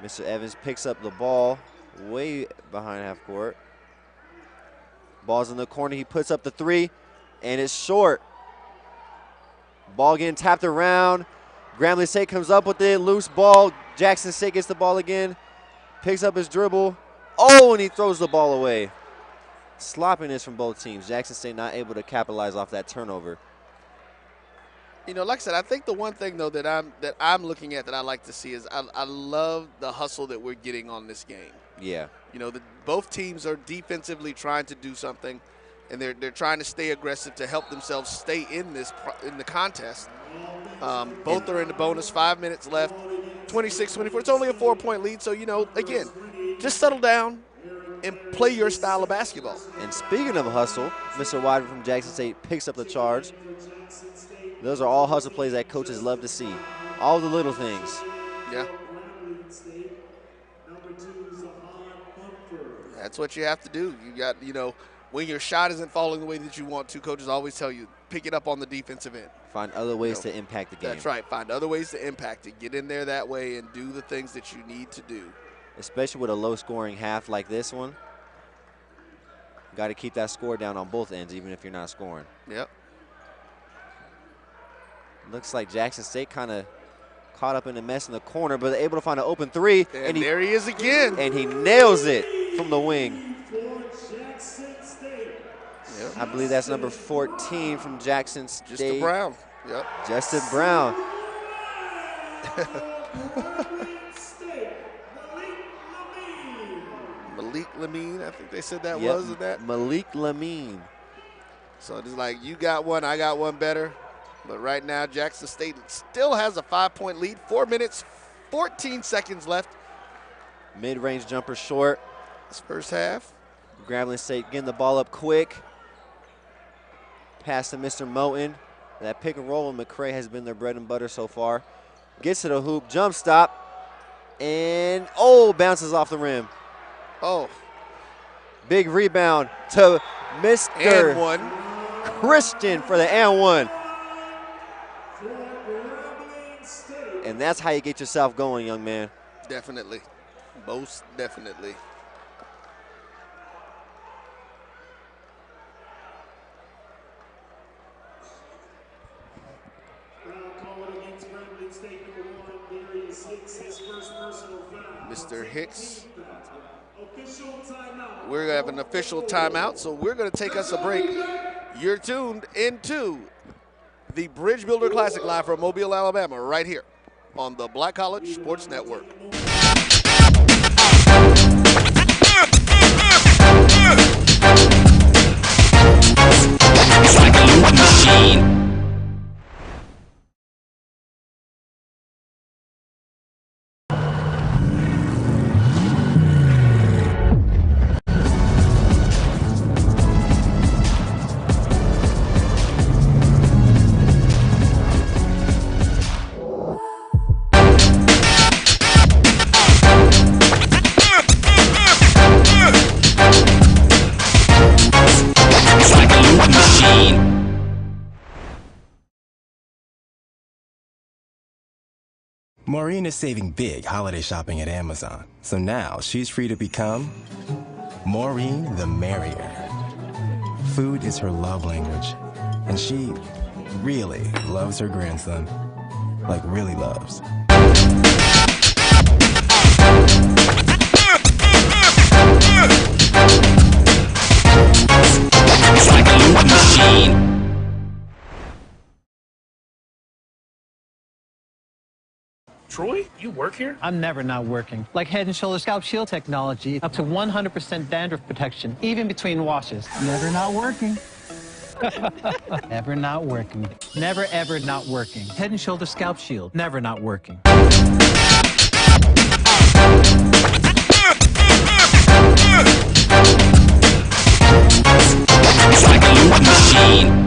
Mr. Evans picks up the ball way behind half court. Ball's in the corner. He puts up the three, and it's short. Ball getting tapped around. Grambling State comes up with it. Loose ball. Jackson State gets the ball again. Picks up his dribble. Oh, and he throws the ball away. Sloppiness from both teams. Jackson State not able to capitalize off that turnover. You know, like I said, I think the one thing though that I'm looking at that I like to see is I love the hustle that we're getting on this game. Yeah. You know, both teams are defensively trying to do something, and they're trying to stay aggressive to help themselves stay in the contest. Both are in the bonus. 5 minutes left. 26-24. It's only a 4-point lead, so you know, again, just settle down and play your style of basketball. And speaking of hustle, Mr. Wyden from Jackson State picks up the charge. Those are all hustle plays that coaches love to see. All the little things. Yeah. That's what you have to do. You got, you know, when your shot isn't falling the way that you want to, coaches always tell you, pick it up on the defensive end. Find other ways to impact the game. That's right. Find other ways to impact it. Get in there that way and do the things that you need to do. Especially with a low-scoring half like this one. Got to keep that score down on both ends, even if you're not scoring. Yep. Looks like Jackson State kind of caught up in the mess in the corner, but they're able to find an open three. And there he is again. And he nails it from the wing. Yep. I believe that's number 14 from Jackson State. Justin Brown. Yep. Justin Brown. Malik Lamine, I think they said that was, isn't that? Malik Lamine. So it's like, you got one, I got one better. But right now, Jackson State still has a 5-point lead. 4 minutes, 14 seconds left. Mid-range jumper short. This first half. Grambling State getting the ball up quick. Pass to Mr. Moten. That pick and roll with McCray has been their bread and butter so far. Gets to the hoop, jump stop, and bounces off the rim. Oh. Big rebound to Mr. Christian for the and one. And that's how you get yourself going, young man. Definitely. Most definitely. Mr. Hicks. We're going to have an official timeout, so we're going to take us a break. You're tuned into the Bridge Builder Classic live from Mobile, Alabama, right here on the Black College Sports Network. It's like a loop machine. Maureen is saving big holiday shopping at Amazon, so now she's free to become Maureen the Merrier. Food is her love language, and she really loves her grandson, like really loves. It's like a loop machine. Troy, you work here? I'm never not working. Like Head & Shoulders Scalp Shield technology, up to 100% dandruff protection, even between washes. Never not working. Never not working. Never ever not working. Head & Shoulders Scalp Shield, never not working. It's like a loop machine.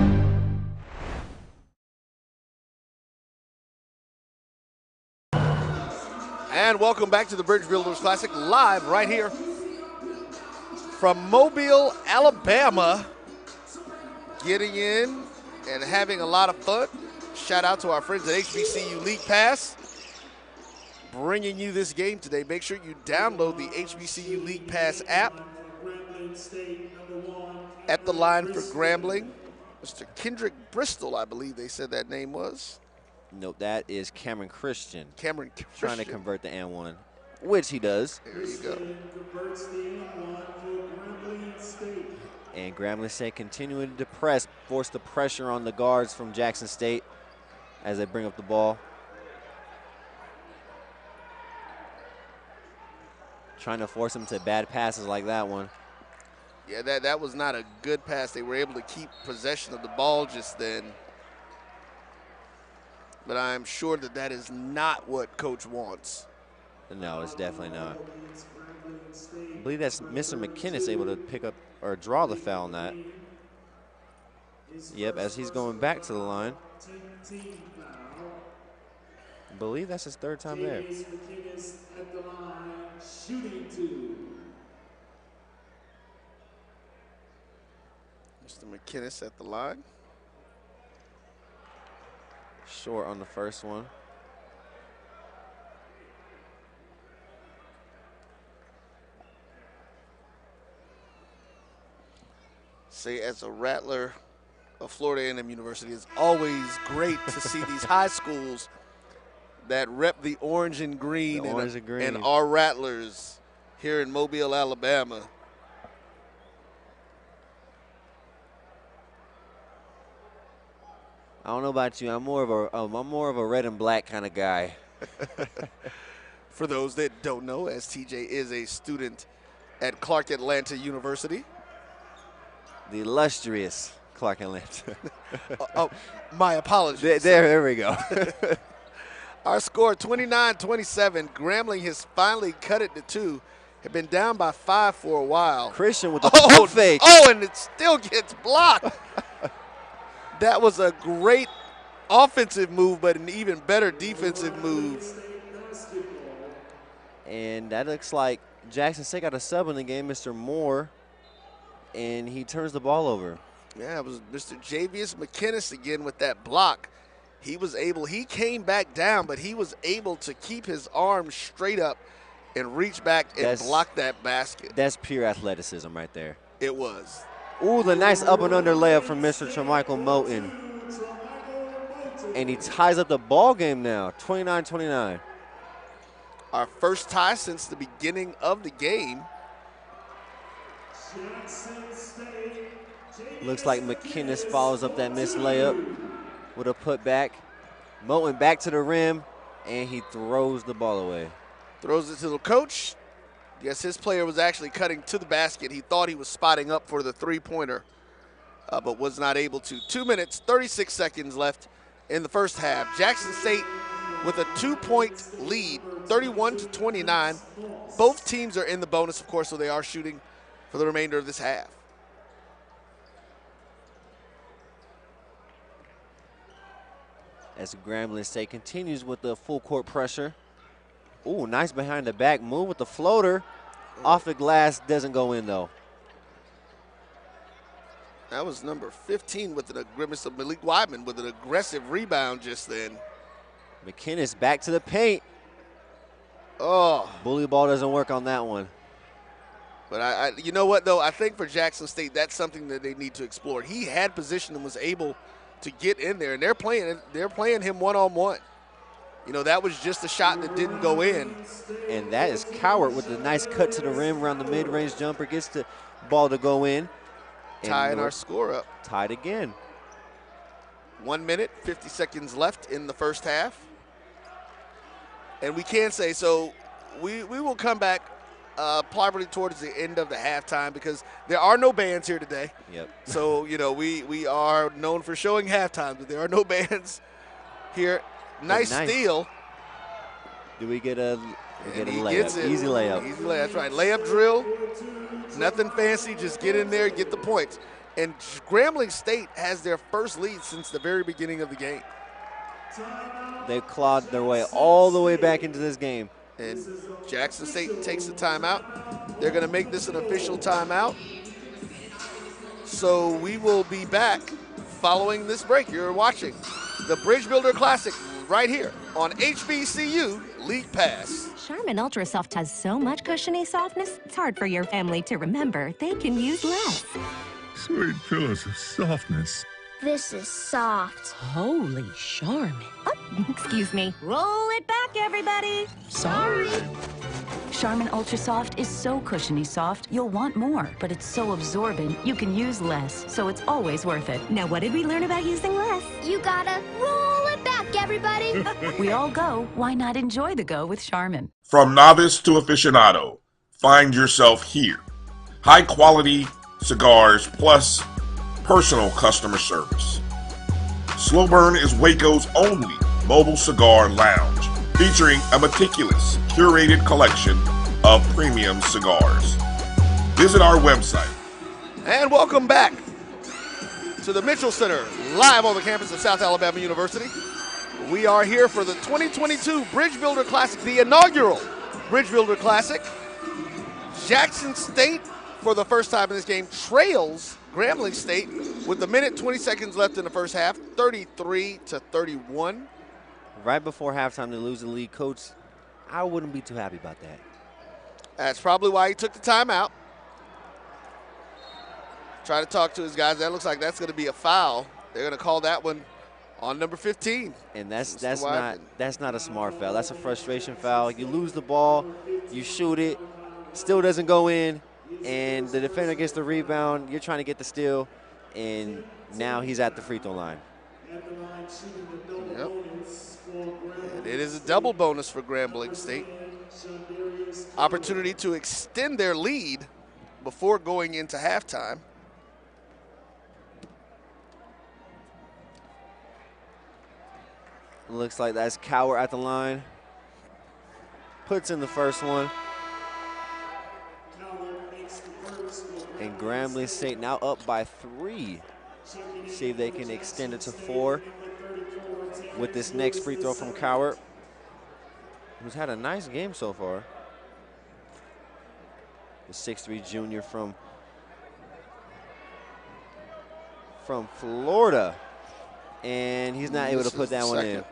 And welcome back to the Bridge Builders Classic, live right here from Mobile, Alabama. Getting in and having a lot of fun. Shout out to our friends at HBCU League Pass. bringing you this game today. Make sure you download the HBCU League Pass app. At the line for Grambling, Mr. Kendrick Bristol, I believe they said that name was. Nope, that is Cameron Christian. Cameron Christian. Trying to convert the N1, which he does. There you go. And Grambling State continuing to press, force the pressure on the guards from Jackson State as they bring up the ball. Trying to force them to bad passes like that one. Yeah, that was not a good pass. They were able to keep possession of the ball just then. But I'm sure that that is not what Coach wants. No, it's definitely not. I believe that's Mr. McKinnis able to pick up or draw the foul on that. Yep, as he's going back to the line. I believe that's his third time there. Mr. McKinnis at the line. Short on the first one. Say, as a Rattler of Florida A&M University, it's always great to see these high schools that rep the orange and green, and our Rattlers here in Mobile, Alabama. I don't know about you. I'm more of a red and black kind of guy. For those that don't know, as TJ is a student at Clark Atlanta University. The illustrious Clark Atlanta. My apologies. There we go. Our score, 29-27. Grambling has finally cut it to 2. Had been down by 5 for a while. Christian with the pump fake. Oh, and it still gets blocked. That was a great offensive move, but an even better defensive move. And that looks like Jackson State got a sub in the game, Mr. Moore, and he turns the ball over. Yeah, it was Mr. Javius McKinnis again with that block. He came back down, but he was able to keep his arms straight up and reach back and block that basket. That's pure athleticism right there. It was. Ooh, the nice up and under layup from Mr. Tremichael Moten. And he ties up the ball game now, 29-29. Our first tie since the beginning of the game. Looks like McKinnis follows up that missed layup with a putback. Moten back to the rim, and he throws the ball away. Throws it to the coach. Yes, his player was actually cutting to the basket. He thought he was spotting up for the three-pointer, but was not able to. 2 minutes, 36 seconds left in the first half. Jackson State with a 2-point lead, 31-29. Both teams are in the bonus, of course, so they are shooting for the remainder of this half. As Grambling State continues with the full court pressure. Ooh, nice behind the back move with the floater. Off the glass, doesn't go in though. That was number 15 with an grimace of Malik Weidman with an aggressive rebound just then. McKinnis back to the paint. Oh. Bully ball doesn't work on that one. But you know what though? I think for Jackson State, that's something that they need to explore. He had position and was able to get in there, and they're playing him one-on-one. You know, that was just a shot that didn't go in. And that is Cowart with a nice cut to the rim around the mid-range jumper. Gets the ball to go in. Tying our score up. Tied again. 1 minute, 50 seconds left in the first half. And we can say, so we will come back probably towards the end of the halftime because there are no bands here today. Yep. So, you know, we are known for showing halftime, but there are no bands here. Nice steal. Do we get a layup? Gets it. Easy layup. Easy layup. That's right. Layup drill. Nothing fancy. Just get in there, get the points. And Grambling State has their first lead since the very beginning of the game. They clawed their way all the way back into this game. And Jackson State takes the timeout. They're going to make this an official timeout. So we will be back following this break. You're watching the Bridge Builder Classic right here on HBCU lead pass. Charmin Ultra Soft has so much cushiony softness, it's hard for your family to remember. They can use less. Sweet pillows of softness. This is soft. Holy Charmin. Oh, excuse me. Roll it back, everybody. Sorry. Charmin Ultra Soft is so cushiony soft, you'll want more. But it's so absorbent, you can use less, so it's always worth it. Now, what did we learn about using less? You gotta roll it back, everybody. We all go, why not enjoy the go with Charmin? From novice to aficionado, find yourself here. High quality cigars plus personal customer service. Slow Burn is Waco's only mobile cigar lounge, featuring a meticulous, curated collection of premium cigars. Visit our website. And welcome back to the Mitchell Center, live on the campus of South Alabama University. We are here for the 2022 Bridge Builder Classic, the inaugural Bridge Builder Classic. Jackson State, for the first time in this game, trails Grambling State with a minute 20 seconds left in the first half, 33-31. Right before halftime, they lose the lead. Coach, I wouldn't be too happy about that. That's probably why he took the timeout. Try to talk to his guys. That looks like that's going to be a foul. They're going to call that one on number 15. And that's not a smart foul. That's a frustration foul. You lose the ball, you shoot it, still doesn't go in, and the defender gets the rebound. You're trying to get the steal, and now he's at the free throw line. Yep. And it is a double bonus for Grambling State. Opportunity to extend their lead before going into halftime. Looks like that's Cowart at the line. Puts in the first one. And Grambling State now up by 3. See if they can extend it to 4 with this next free throw from Cowart, who's had a nice game so far. The 6'3" junior from Florida. And he's not able to put that one in.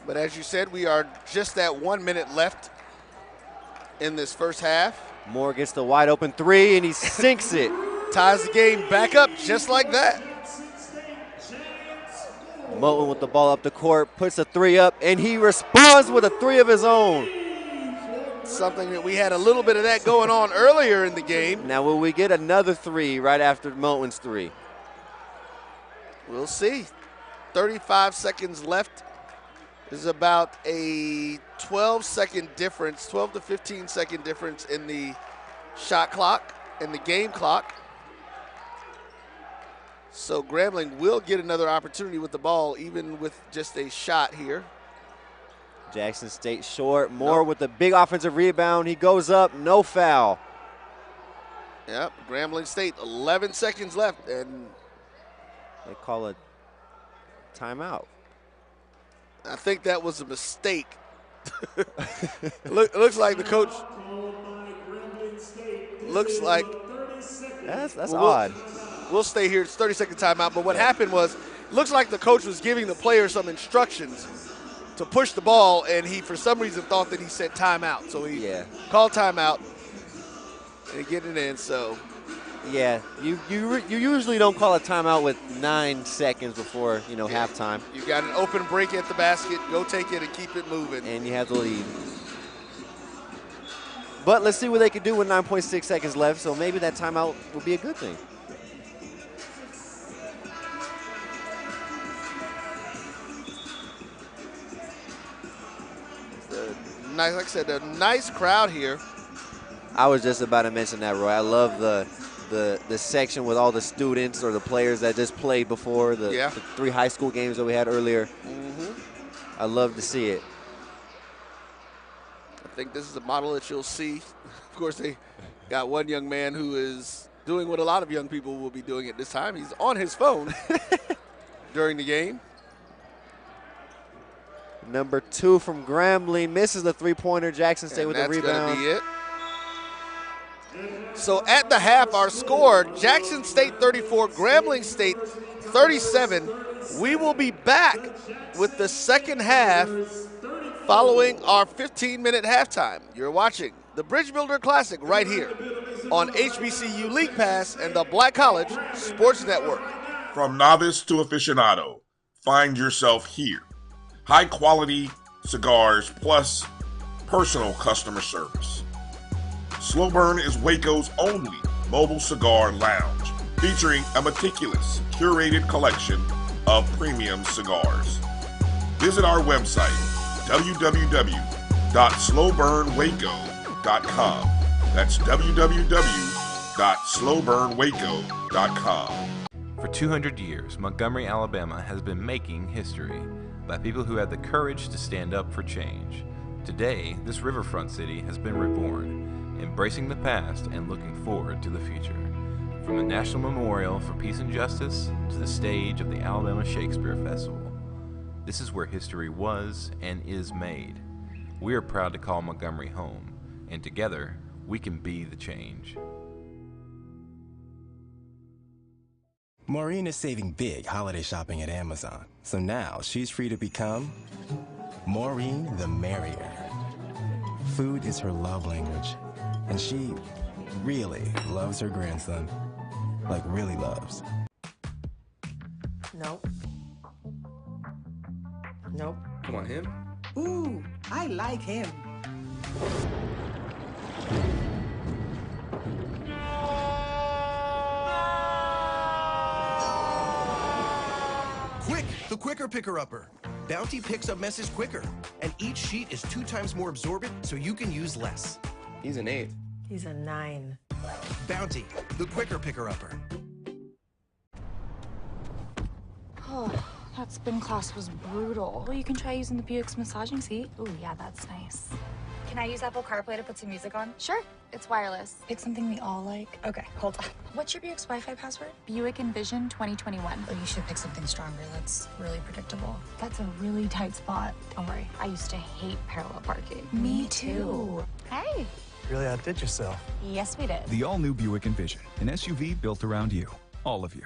But as you said, we are just at 1 minute left in this first half. Moore gets the wide open 3 and he sinks it. Ties the game back up just like that. Moten with the ball up the court, puts a 3 up, and he responds with a 3 of his own. Something that we had a little bit of that going on earlier in the game. Now will we get another 3 right after Moten's 3? We'll see. 35 seconds left. This is about a 12-second difference, 12 to 15-second difference in the shot clock and the game clock. So Grambling will get another opportunity with the ball, even with just a shot here. Jackson State short. Moore with the big offensive rebound. He goes up, no foul. Yep, Grambling State, 11 seconds left, and they call a timeout. I think that was a mistake. Looks like the coach. Looks like that's odd. We'll stay here. It's 30-second timeout. But what happened was, looks like the coach was giving the player some instructions to push the ball, and he, for some reason, thought that he said timeout. So he called timeout and get it in. So. Yeah, you usually don't call a timeout with 9 seconds before, halftime. You got an open break at the basket. Go take it and keep it moving. And you have the lead. But let's see what they can do with 9.6 seconds left. So maybe that timeout will be a good thing. Nice, like I said, a nice crowd here. I was just about to mention that, Roy. I love the section with all the students or the players that just played before the 3 high school games that we had earlier. I love to see it. I think this is a model that you'll see. Of course, they got one young man who is doing what a lot of young people will be doing at this time. He's on his phone during the game. Number 2 from Grambling misses the 3-pointer. Jackson State with the rebound. That's going to be it. So at the half, our score, Jackson State 34, Grambling State 37. We will be back with the second half following our 15-minute halftime. You're watching the Bridge Builder Classic right here on HBCU League Pass and the Black College Sports Network. From novice to aficionado, find yourself here. High quality cigars plus personal customer service. Slow Burn is Waco's only mobile cigar lounge, featuring a meticulous, curated collection of premium cigars. Visit our website, www.slowburnwaco.com. That's www.slowburnwaco.com. For 200 years, Montgomery, Alabama has been making history by people who had the courage to stand up for change. Today, this riverfront city has been reborn, embracing the past and looking forward to the future. From the National Memorial for Peace and Justice to the stage of the Alabama Shakespeare Festival, this is where history was and is made. We are proud to call Montgomery home, and together, we can be the change. Maureen is saving big holiday shopping at Amazon, so now she's free to become Maureen the Merrier. Food is her love language, and she really loves her grandson. Like really loves. Nope. Nope. Come on, him? Ooh, I like him. Quick, the quicker picker-upper. Bounty picks up messes quicker, and each sheet is 2 times more absorbent, so you can use less. He's an 8. He's a 9. Bounty, the quicker picker-upper. Oh, that spin class was brutal. Well, you can try using the Buick's massaging seat. Ooh, yeah, that's nice. Can I use Apple CarPlay to put some music on? Sure, it's wireless. Pick something we all like. Okay, hold on. What's your Buick's Wi-Fi password? Buick Envision 2021. Oh, you should pick something stronger. That's really predictable. That's a really tight spot. Don't worry, I used to hate parallel parking. Me too. Hey. Really outdid yourself. Yes, we did. The all-new Buick Envision, an SUV built around you, all of you.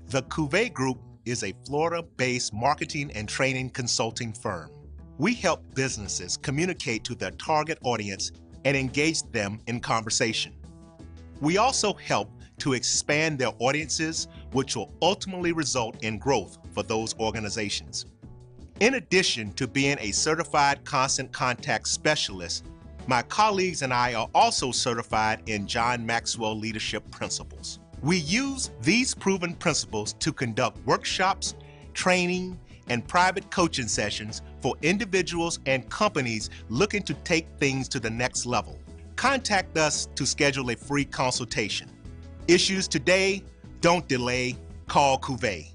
The Cuvée Group is a Florida-based marketing and training consulting firm. We help businesses communicate to their target audience and engage them in conversation. We also help to expand their audiences, which will ultimately result in growth for those organizations. In addition to being a certified constant contact specialist, my colleagues and I are also certified in John Maxwell Leadership Principles. We use these proven principles to conduct workshops, training, and private coaching sessions for individuals and companies looking to take things to the next level. Contact us to schedule a free consultation. Issues today, don't delay, call Cuvée.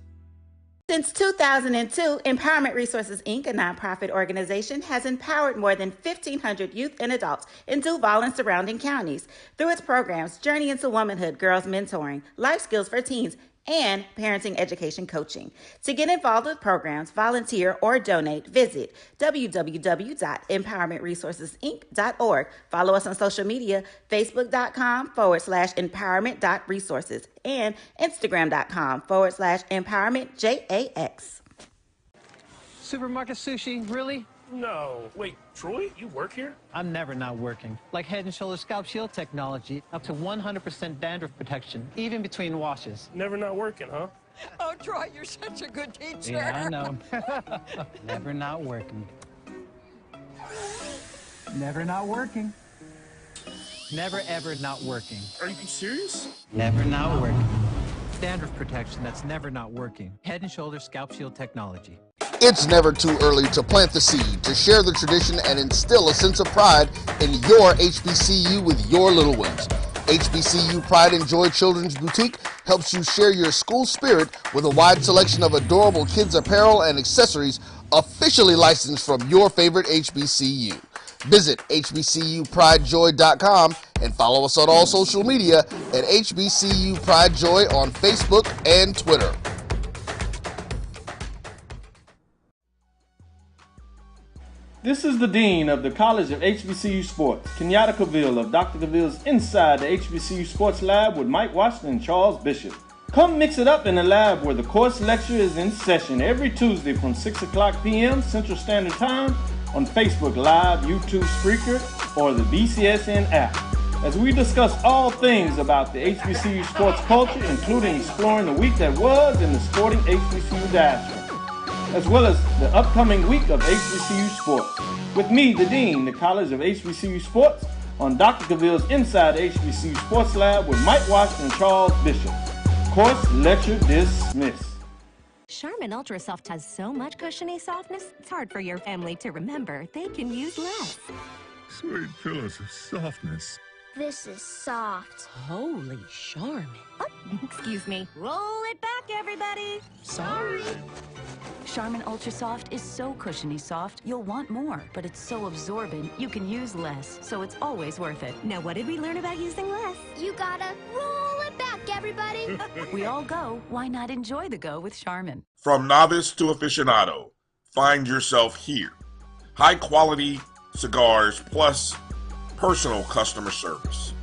Since 2002, Empowerment Resources, Inc., a nonprofit organization, has empowered more than 1,500 youth and adults in Duval and surrounding counties through its programs Journey into Womanhood, Girls Mentoring, Life Skills for Teens, and Parenting Education Coaching. To get involved with programs, volunteer, or donate, visit www.empowermentresourcesinc.org. Follow us on social media, facebook.com/empowerment.resources and instagram.com/empowermentJAX. Supermarket sushi, really? No. Wait, Troy, you work here? I'm never not working. Like Head & Shoulders Scalp Shield technology, up to 100% dandruff protection, even between washes. Never not working, huh? Oh, Troy, you're such a good teacher. Yeah, I know. Never not working. Never not working. Never ever not working. Are you serious? Never not working. Dandruff protection that's never not working. Head & Shoulders Scalp Shield technology. It's never too early to plant the seed, to share the tradition, and instill a sense of pride in your HBCU with your little ones. HBCU Pride and Joy Children's Boutique helps you share your school spirit with a wide selection of adorable kids' apparel and accessories officially licensed from your favorite HBCU. Visit hbcupridejoy.com and follow us on all social media at HBCU Pride Joy on Facebook and Twitter. This is the Dean of the College of HBCU Sports, Kenyatta Cavill of Dr. Cavill's Inside the HBCU Sports Lab with Mike Washington and Charles Bishop. Come mix it up in the lab where the course lecture is in session every Tuesday from 6 o'clock p.m. Central Standard Time on Facebook Live, YouTube Spreaker, or the BCSN app, as we discuss all things about the HBCU sports culture, including exploring the week that was in the sporting HBCU diaspora, as well as the upcoming week of HBCU sports. With me, the Dean, the College of HBCU Sports, on Dr. Cavill's Inside HBCU Sports Lab with Mike Washington and Charles Bishop. Course lecture dismissed. Charmin Ultra Soft has so much cushiony softness, it's hard for your family to remember they can use less. Sweet pillows of softness. This is soft. Holy Charmin. Oh, excuse me. Roll it back, everybody. Sorry. Charmin Ultra Soft is so cushiony soft, you'll want more, but it's so absorbent, you can use less, so it's always worth it. Now, what did we learn about using less? You gotta roll it back, everybody. We all go, why not enjoy the go with Charmin? From novice to aficionado, find yourself here. High quality cigars plus personal customer service.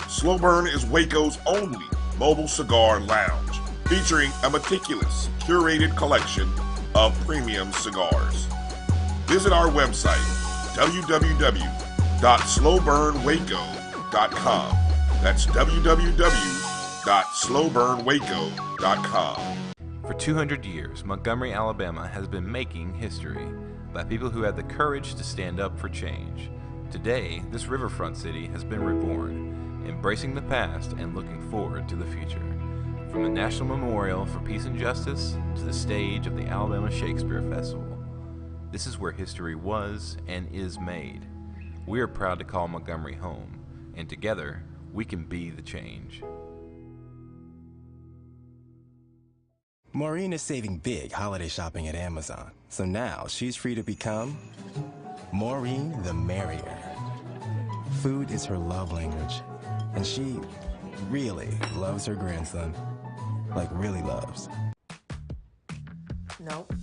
Slow Burn is Waco's only mobile cigar lounge, featuring a meticulous, curated collection of premium cigars. Visit our website, www.slowburnwaco.com. That's www.slowburnwaco.com. For 200 years, Montgomery, Alabama has been making history by people who had the courage to stand up for change. Today, this riverfront city has been reborn, embracing the past and looking forward to the future. From the National Memorial for Peace and Justice to the stage of the Alabama Shakespeare Festival, this is where history was and is made. We are proud to call Montgomery home, and together, we can be the change. Maureen is saving big holiday shopping at Amazon, so now she's free to become Maureen the Merrier. Food is her love language, and she really loves her grandson. Like, really loves. Nope.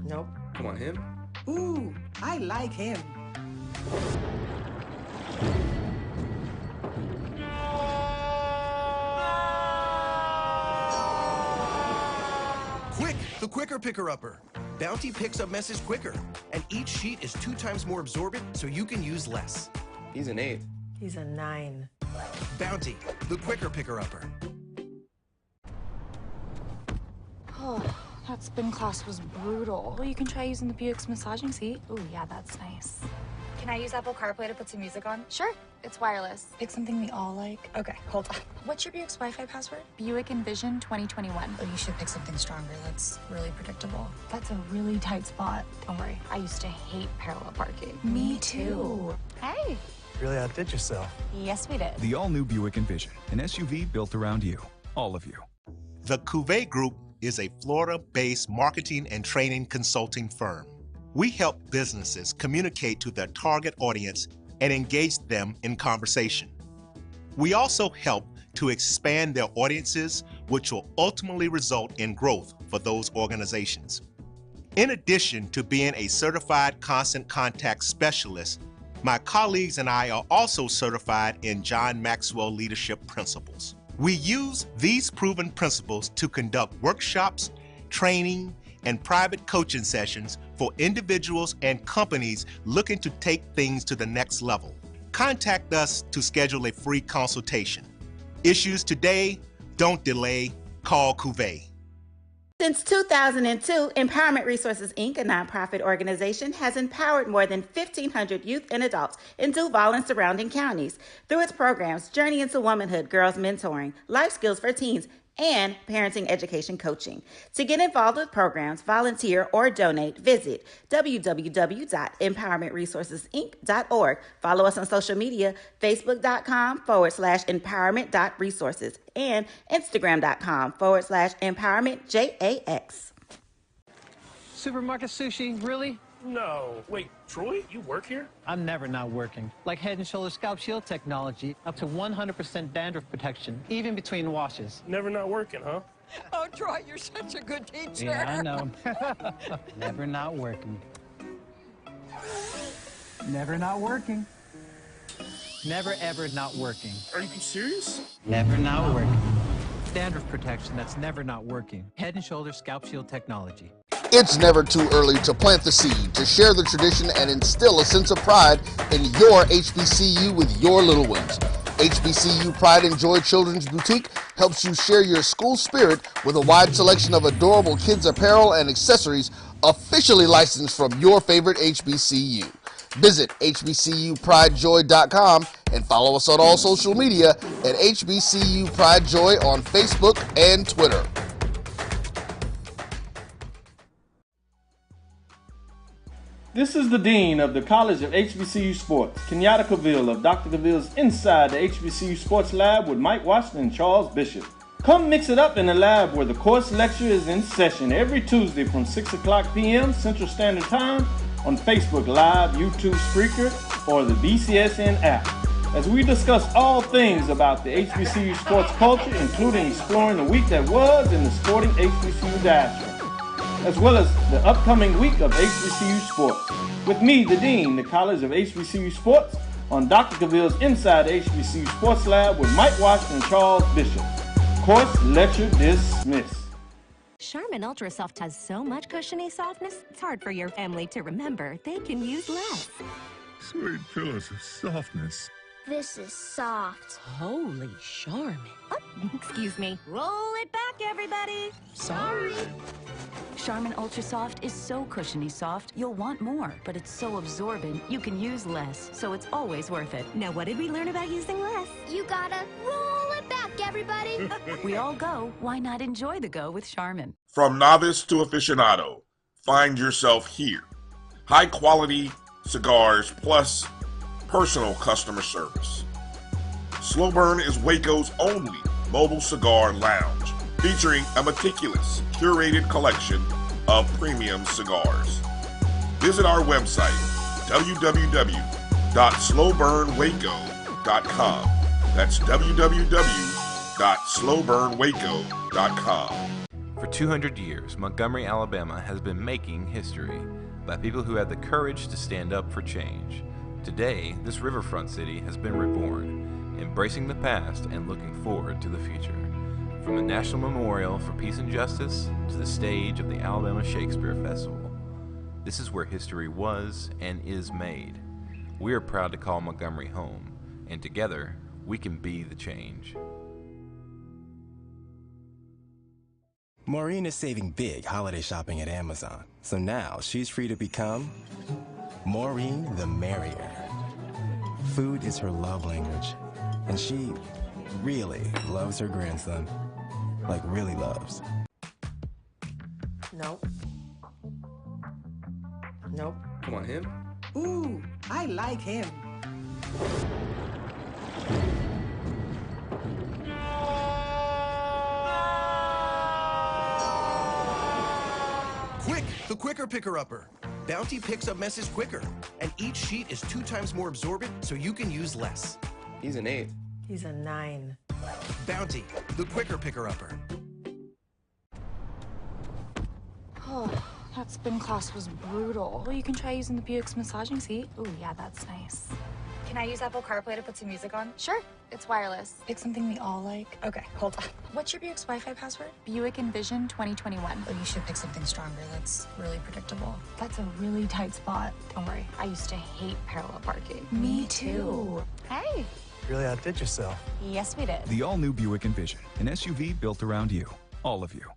Nope. Come on, him? Ooh, I like him. Quick, the quicker picker-upper. Bounty picks up messes quicker, and each sheet is 2 times more absorbent, so you can use less. He's an 8. He's a 9. Bounty, the quicker picker-upper. Oh, that spin class was brutal. Well, you can try using the Buick's massaging seat. Ooh, yeah, that's nice. Can I use Apple CarPlay to put some music on? Sure, it's wireless. Pick something we all like. Okay, hold on. What's your Buick's Wi-Fi password? Buick Envision 2021. Oh, you should pick something stronger. That's really predictable. That's a really tight spot. Don't worry, I used to hate parallel parking. Me too. Hey. Really outdid yourself. Yes, we did. The all-new Buick Envision, an SUV built around you, all of you. The Cuvée Group is a Florida-based marketing and training consulting firm. We help businesses communicate to their target audience and engage them in conversation. We also help to expand their audiences, which will ultimately result in growth for those organizations. In addition to being a certified constant contact specialist, my colleagues and I are also certified in John Maxwell Leadership Principles. We use these proven principles to conduct workshops, training, and private coaching sessions for individuals and companies looking to take things to the next level. Contact us to schedule a free consultation. Issues today, don't delay, call Cuvée. Since 2002, Empowerment Resources, Inc., a nonprofit organization, has empowered more than 1,500 youth and adults in Duval and surrounding counties through its programs Journey into Womanhood, Girls Mentoring, Life Skills for Teens, and parenting education coaching. To get involved with programs, volunteer, or donate, visit www.empowermentresourcesinc.org. Follow us on social media, facebook.com/empowerment.resources and instagram.com/empowermentJAX. Supermarket sushi, really? No. Wait, Troy, you work here? I'm never not working. Like Head & Shoulders Scalp Shield technology, up to 100% dandruff protection, even between washes. Never not working, huh? Oh, Troy, you're such a good teacher. Yeah, I know. Never not working. Never not working. Never ever not working. Are you serious? Never not working. Standard protection that's never not working. Head and Shoulders Scalp Shield technology. It's never too early to plant the seed, to share the tradition, and instill a sense of pride in your HBCU with your little ones. HBCU Pride and Joy Children's Boutique helps you share your school spirit with a wide selection of adorable kids' apparel and accessories officially licensed from your favorite HBCU. Visit hbcupridejoy.com and follow us on all social media at HBCU Pride Joy on Facebook and Twitter. This is the Dean of the College of HBCU Sports, Kenyatta Cavill of Dr. Cavill's Inside the HBCU Sports Lab with Mike Washington and Charles Bishop. Come mix it up in the lab where the course lecture is in session every Tuesday from 6 o'clock p.m. Central Standard Time on Facebook Live, YouTube Spreaker, or the BCSN app, as we discuss all things about the HBCU sports culture, including exploring the week that was in the sporting HBCU diaspora, as well as the upcoming week of HBCU sports. With me, the Dean, the College of HBCU Sports, on Dr. Cavill's Inside the HBCU Sports Lab with Mike Washington and Charles Bishop. Course lecture dismissed. Charmin Ultra Soft has so much cushiony softness, it's hard for your family to remember they can use less. Sweet pillows of softness. This is soft. Holy Charmin. Oh, excuse me. Roll it back, everybody. Sorry. Charmin Ultra Soft is so cushiony soft, you'll want more, but it's so absorbent, you can use less, so it's always worth it. Now, what did we learn about using less? You gotta roll it back, everybody. We all go, why not enjoy the go with Charmin? From novice to aficionado, find yourself here. High quality cigars plus personal customer service. Slow Burn is Waco's only mobile cigar lounge, featuring a meticulous, curated collection of premium cigars. Visit our website, www.slowburnwaco.com. That's www.slowburnwaco.com. For 200 years, Montgomery, Alabama has been making history by people who had the courage to stand up for change. Today, this riverfront city has been reborn, embracing the past and looking forward to the future. From the National Memorial for Peace and Justice to the stage of the Alabama Shakespeare Festival, this is where history was and is made. We are proud to call Montgomery home, and together, we can be the change. Maureen is saving big holiday shopping at Amazon, so now she's free to become Maureen the Merrier. Food is her love language, and she really loves her grandson. Like really loves. Nope. Nope. Come on, him? Ooh, I like him. Quick, the quicker picker-upper. Bounty picks up messes quicker, and each sheet is 2 times more absorbent, so you can use less. He's an 8. He's a 9. Bounty, the quicker picker-upper. Oh, that spin class was brutal. Well, you can try using the Buick's massaging seat. Ooh, yeah, that's nice. Can I use Apple CarPlay to put some music on? Sure, it's wireless. Pick something we all like. Okay, hold on. What's your Buick's Wi-Fi password? Buick Envision 2021. Oh, you should pick something stronger. That's really predictable. That's a really tight spot. Don't worry, I used to hate parallel parking. Me too. Hey. Really outdid yourself. Yes, we did. The all-new Buick Envision, an SUV built around you, all of you.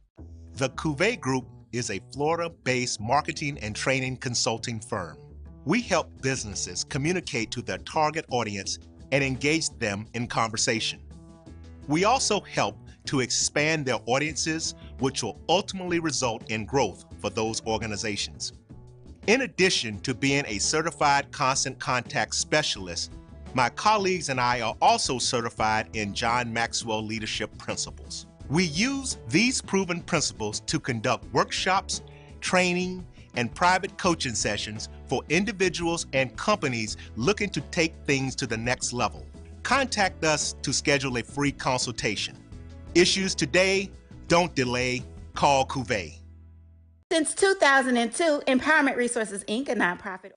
The Cuvée Group is a Florida-based marketing and training consulting firm. We help businesses communicate to their target audience and engage them in conversation. We also help to expand their audiences, which will ultimately result in growth for those organizations. In addition to being a certified constant contact specialist, my colleagues and I are also certified in John Maxwell Leadership Principles. We use these proven principles to conduct workshops, training, and private coaching sessions for individuals and companies looking to take things to the next level. Contact us to schedule a free consultation. Issues today, don't delay, call Cuvée. Since 2002, Empowerment Resources, Inc., a nonprofit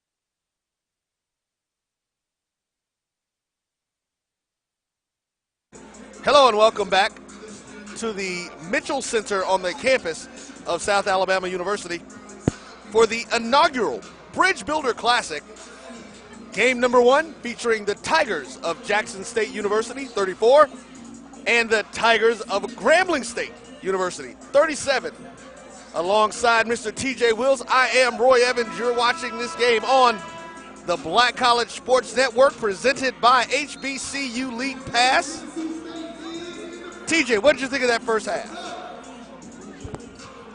Hello and welcome back to the Mitchell Center on the campus of South Alabama University for the inaugural Bridge Builder Classic. Game number 1 featuring the Tigers of Jackson State University, 34, and the Tigers of Grambling State University, 37. Alongside Mr. TJ Wills, I am Roy Evans. You're watching this game on the Black College Sports Network presented by HBCU League Pass. TJ, what did you think of that first half?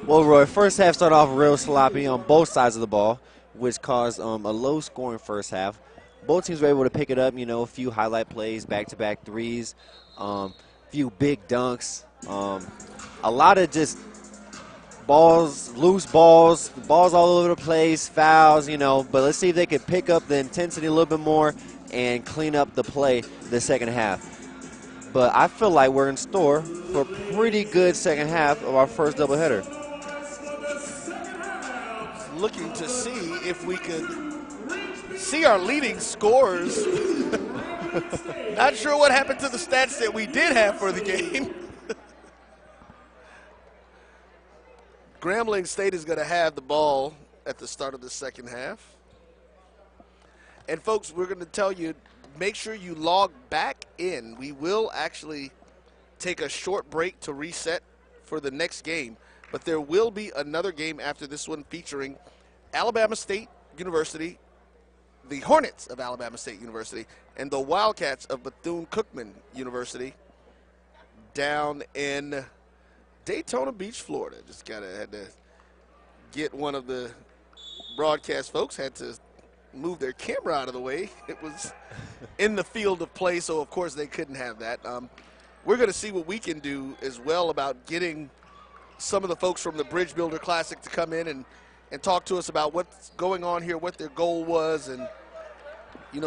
Well, Roy, first half started off real sloppy on both sides of the ball, which caused a low-scoring first half. Both teams were able to pick it up, a few highlight plays, back-to-back threes, few big dunks, a lot of just balls, loose balls all over the place, fouls, but let's see if they could pick up the intensity a little bit more and clean up the play the second half. But I feel like we're in store for a pretty good second half of our first doubleheader. Looking to see if we could see our leading scorers. Not sure what happened to the stats that we did have for the game. Grambling State is going to have the ball at the start of the second half. And folks, we're going to tell you, make sure you log back in. We will actually take a short break to reset for the next game, but there will be another game after this one featuring Alabama State University, the Hornets of Alabama State University, and the Wildcats of Bethune-Cookman University down in Daytona Beach, Florida. Just had to get one of the broadcast folks, had to move their camera out of the way. It was in the field of play, so of course they couldn't have that. We're going to see what we can do as well about getting some of the folks from the Bridge Builder Classic to come in and talk to us about what's going on here, what their goal was, and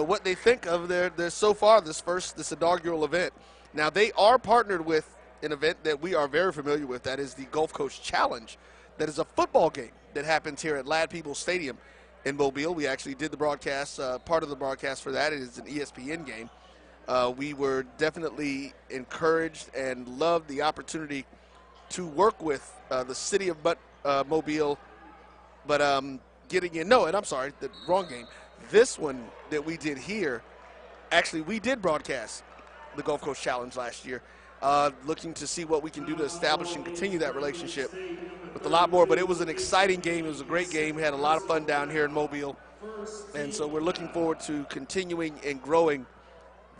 what they think of their so far this inaugural event. Now, they are partnered with an event that we are very familiar with. That is the Gulf Coast Challenge. That is a football game that happens here at Ladd-Peebles Stadium in Mobile. We actually did the broadcast, part of the broadcast for that. It is an ESPN game. We were definitely encouraged and loved the opportunity to work with the city of Mobile, but getting in. No, and I'm sorry, the wrong game. This one that we did here, actually we did broadcast the Gulf Coast Challenge last year, looking to see what we can do to establish and continue that relationship with a lot more. But it was an exciting game. It was a great game. We had a lot of fun down here in Mobile. And so we're looking forward to continuing and growing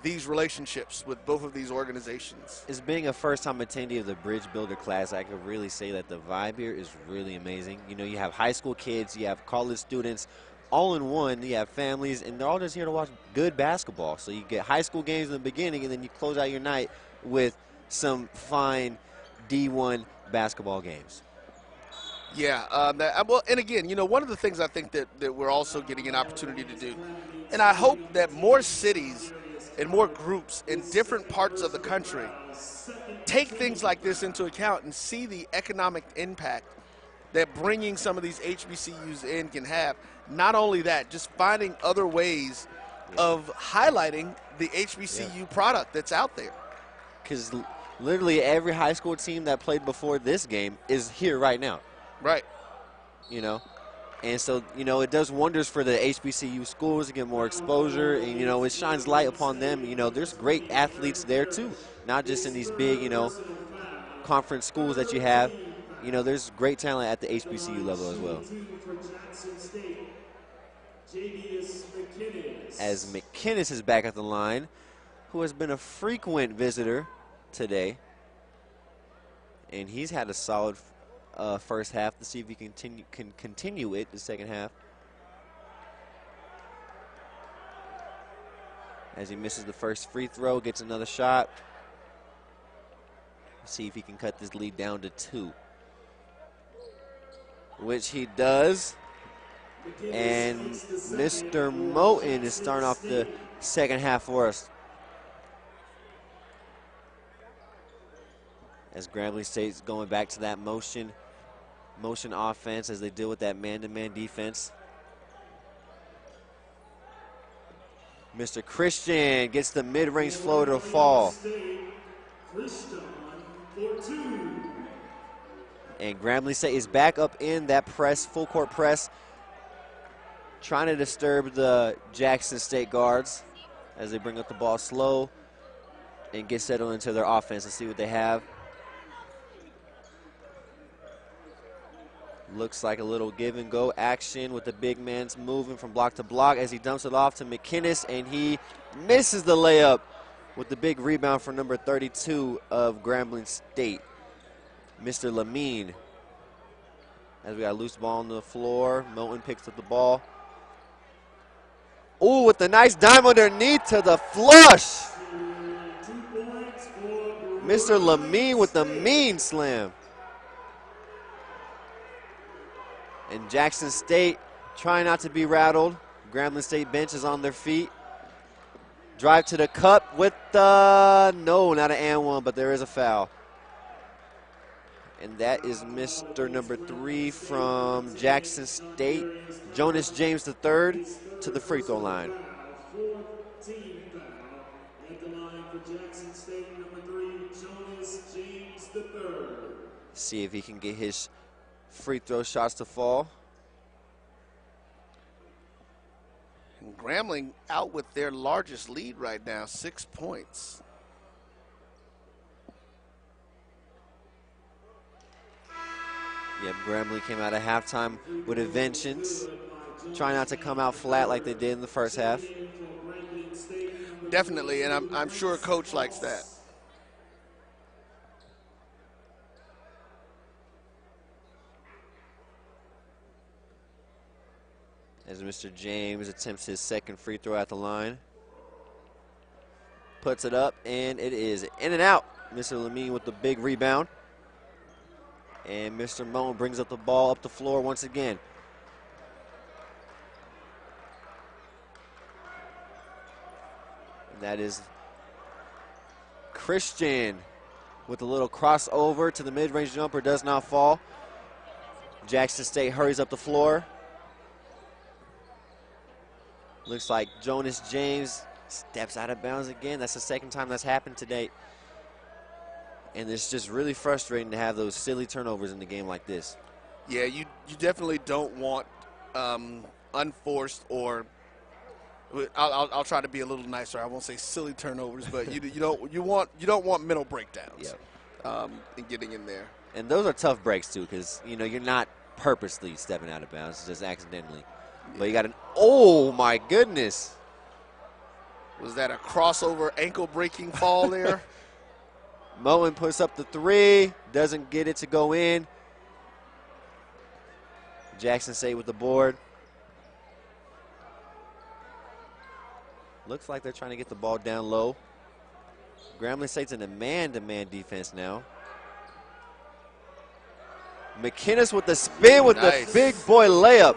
these relationships with both of these organizations. As being a first-time attendee of the Bridge Builder class, I could really say that the vibe here is really amazing. You have high school kids, you have college students, all in one. You have families, and they're all just here to watch good basketball. So you get high school games in the beginning, and then you close out your night with some fine D1 basketball games. Yeah, well, and again, one of the things I think that we're also getting an opportunity to do, and I hope that more cities and more groups in different parts of the country take things like this into account and see the economic impact that bringing some of these HBCUs in can have. Not only that, just finding other ways of highlighting the HBCU product that's out there. Because literally every high school team that played before this game is here right now. Right. And so, it does wonders for the HBCU schools to get more exposure, and, it shines light upon them. There's great athletes there, too, not just in these big, conference schools that you have. There's great talent at the HBCU level as well. As McKinnis is back at the line, who has been a frequent visitor today, and he's had a solid first half. To see if he can continue it the second half. As he misses the first free throw, gets another shot. See if he can cut this lead down to 2. Which he does. And Mr. Moten is starting off the second half for us. As Grambling State's going back to that motion offense as they deal with that man-to-man defense. Mr. Christian gets the mid-range floater to fall. And Grambling State is back up in that press, full court press, trying to disturb the Jackson State guards as they bring up the ball slow and get settled into their offense and see what they have. Looks like a little give and go action with the big man's moving from block to block as he dumps it off to McInnes, and he misses the layup with the big rebound for number 32 of Grambling State, Mr. Lamine. As we got a loose ball on the floor, Moten picks up the ball. Ooh, with the nice dime underneath to the flush. Mr. Lamine with the mean slam. And Jackson State trying not to be rattled. Grambling State bench is on their feet. Drive to the cup with the, no, not an and one, but there is a foul. And that is Mr. number 3 from Jackson State, Jonas James III, to the free throw line. See if he can get his free throw shots to fall. And Grambling out with their largest lead right now, 6 points. Yep, Grambling came out at halftime with a vengeance, trying not to come out flat like they did in the first half. Definitely, and I'm sure Coach likes that. As Mr. James attempts his second free throw at the line. Puts it up, and it is in and out. Mr. Lamine with the big rebound. And Mr. Moten brings up the ball up the floor once again. And that is Christian with a little crossover to the mid-range jumper, does not fall. Jackson State hurries up the floor. Looks like Jonas James steps out of bounds again. That's the second time that's happened today. And it's just really frustrating to have those silly turnovers in the game like this. Yeah, you definitely don't want unforced or I'll try to be a little nicer. I won't say silly turnovers, but you don't want mental breakdowns. Yep. In getting in there. And those are tough breaks too, because you're not purposely stepping out of bounds, it's just accidentally. Yeah. But you got oh my goodness. Was that a crossover ankle breaking fall there? Moten puts up the 3, doesn't get it to go in. Jackson State with the board. Looks like they're trying to get the ball down low. Grambling State's in a man-to-man defense now. McInnes with the spin with the big boy layup.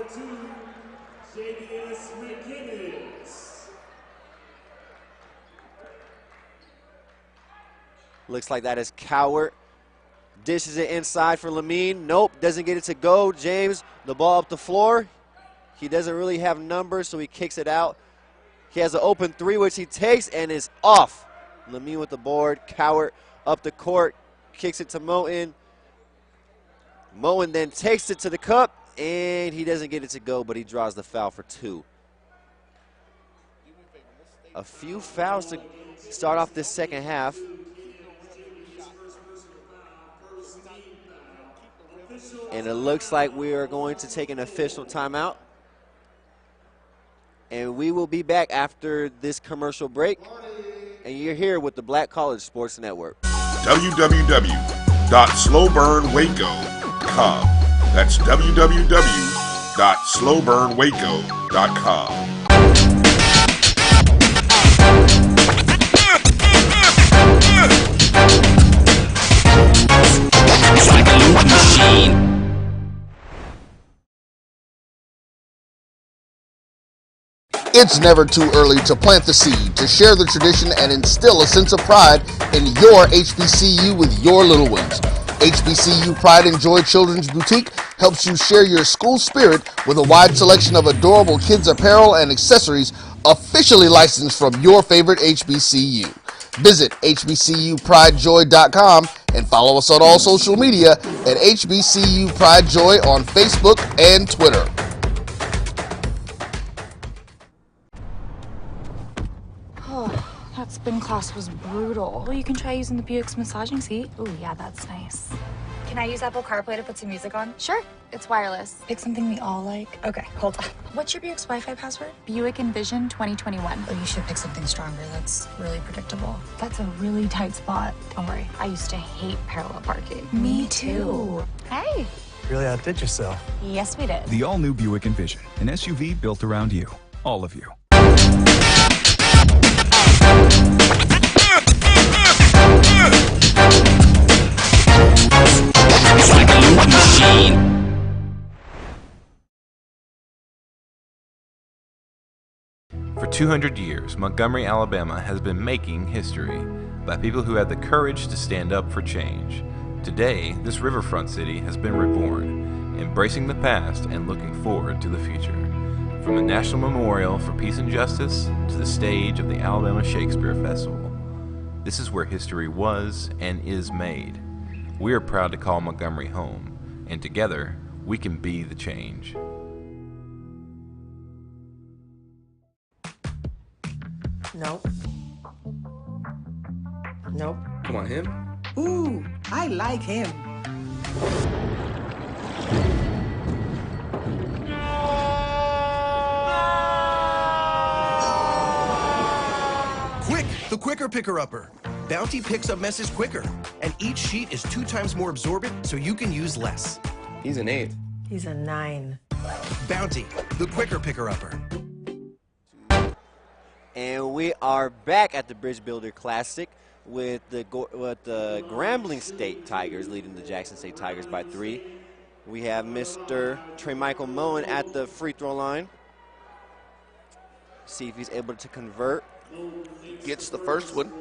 Looks like that is Cowart. Dishes it inside for Lamine. Nope, doesn't get it to go. James, the ball up the floor. He doesn't really have numbers, so he kicks it out. He has an open 3, which he takes and is off. Lamine with the board. Cowart up the court, kicks it to Moten. Moten then takes it to the cup, and he doesn't get it to go, but he draws the foul for 2. A few fouls to start off this second half. And it looks like we are going to take an official timeout. And we will be back after this commercial break. And you're here with the Black College Sports Network. www.slowburnwaco.com. That's www.slowburnwaco.com. Like a loop machine. It's never too early to plant the seed, to share the tradition, and instill a sense of pride in your HBCU with your little ones. HBCU Pride and Joy Children's Boutique helps you share your school spirit with a wide selection of adorable kids apparel and accessories officially licensed from your favorite HBCU. Visit HBCUPrideJoy.com and follow us on all social media at HBCU Pride Joy on Facebook and Twitter. Oh, that spin class was brutal. Well, you can try using the Buick's massaging seat. Ooh, yeah, that's nice. Can I use Apple CarPlay to put some music on? Sure, it's wireless. Pick something we all like. Okay, hold on. What's your Buick's Wi-Fi password? Buick Envision 2021. Oh, you should pick something stronger. That's really predictable. That's a really tight spot. Don't worry, I used to hate parallel parking. Me too. Hey. Really outdid yourself. Yes, we did. The all-new Buick Envision, an SUV built around you. All of you. It's like a loop machine. For 200 years, Montgomery, Alabama has been making history by people who had the courage to stand up for change. Today, this riverfront city has been reborn, embracing the past and looking forward to the future. From the National Memorial for Peace and Justice to the stage of the Alabama Shakespeare Festival, this is where history was and is made. We are proud to call Montgomery home, and together, we can be the change. Nope. Nope. Come on, him. Ooh, I like him. Quick, the Quicker Picker-Upper. Bounty picks up messes quicker, and each sheet is 2 times more absorbent, so you can use less. He's an 8. He's a 9. Bounty, the Quicker Picker-Upper. And we are back at the Bridge Builder Classic with the Grambling State Tigers leading the Jackson State Tigers by 3. We have Mr. Trey Michael Moen at the free throw line. See if he's able to convert. Gets the first one.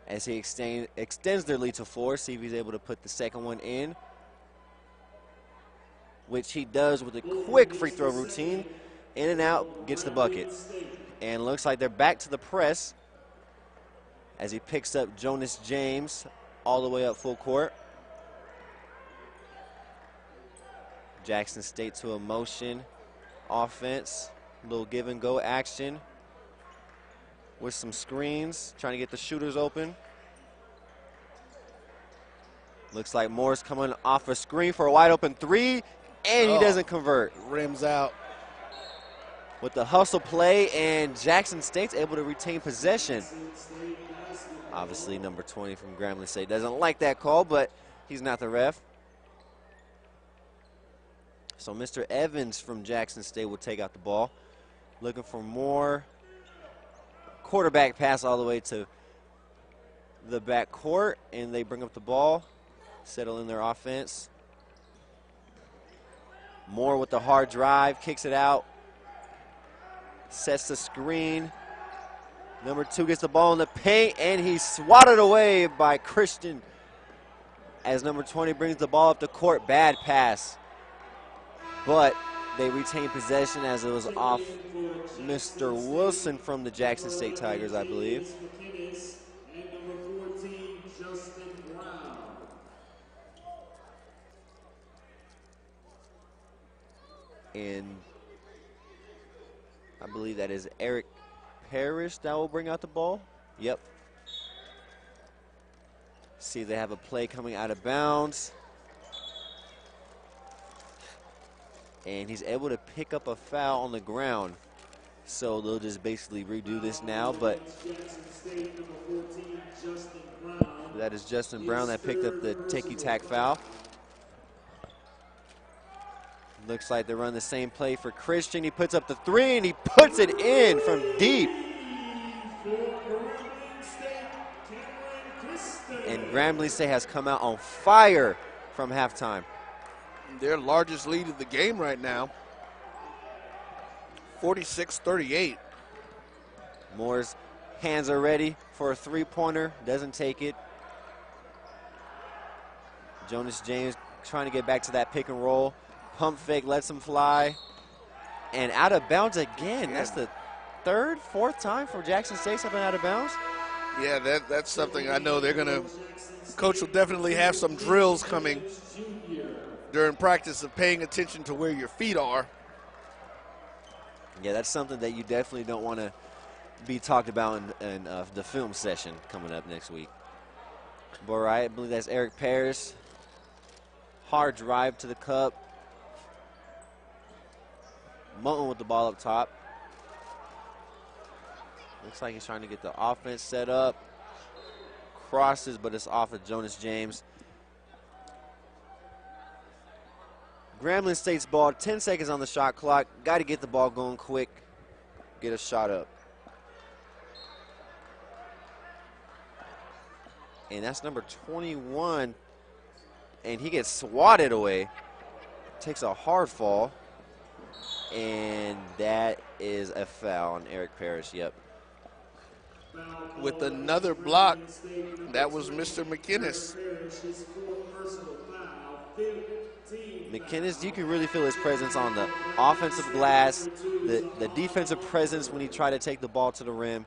As he extends their lead to 4, see if he's able to put the second one in, which he does with a quick free throw routine. In and out, gets the bucket. And looks like they're back to the press as he picks up Jonas James all the way up full court. Jackson State to a motion offense, little give and go action with some screens, trying to get the shooters open. Looks like Moore's coming off a screen for a wide open 3, and he doesn't convert. Rims out. With the hustle play, and Jackson State's able to retain possession. Obviously, number 20 from Grambling State doesn't like that call, but he's not the ref. So Mr. Evans from Jackson State will take out the ball. Looking for more. Quarterback pass all the way to the back court, and they bring up the ball, settle in their offense. Moore with the hard drive, kicks it out, sets the screen. Number 2 gets the ball in the paint, and he's swatted away by Christian as number 20 brings the ball up the court. Bad pass, but they retain possession as it was off Mr. Wilson from the Jackson State Tigers, I believe. And I believe that is Eric Parrish that will bring out the ball. Yep. See, they have a play coming out of bounds. And he's able to pick up a foul on the ground. So they'll just basically redo this now, but that is Justin Brown that picked up the ticky-tack foul. Looks like they run the same play for Christian. He puts up the 3, and he puts it in from deep. And Grambling State has come out on fire from halftime. Their largest lead of the game right now, 46-38. Moore's hands are ready for a three-pointer, doesn't take it. Jonas James trying to get back to that pick and roll. Pump fake, lets him fly. And out of bounds again. That's the third, fourth time for Jackson State have been out of bounds. Yeah, that's something I know they're going to – Coach will definitely have some drills coming during practice of paying attention to where your feet are. Yeah, that's something that you definitely don't want to be talked about in the film session coming up next week. But right, I believe that's Eric Parrish. Hard drive to the cup. Moten with the ball up top. Looks like he's trying to get the offense set up. Crosses, but it's off of Jonas James. Grambling State's ball, 10 seconds on the shot clock. Got to get the ball going quick, get a shot up. And that's number 21. And he gets swatted away. Takes a hard fall. And that is a foul on Eric Parrish, yep. With another block, that was Mr. McInnes. McInnes, you can really feel his presence on the offensive glass, the defensive presence when he tried to take the ball to the rim,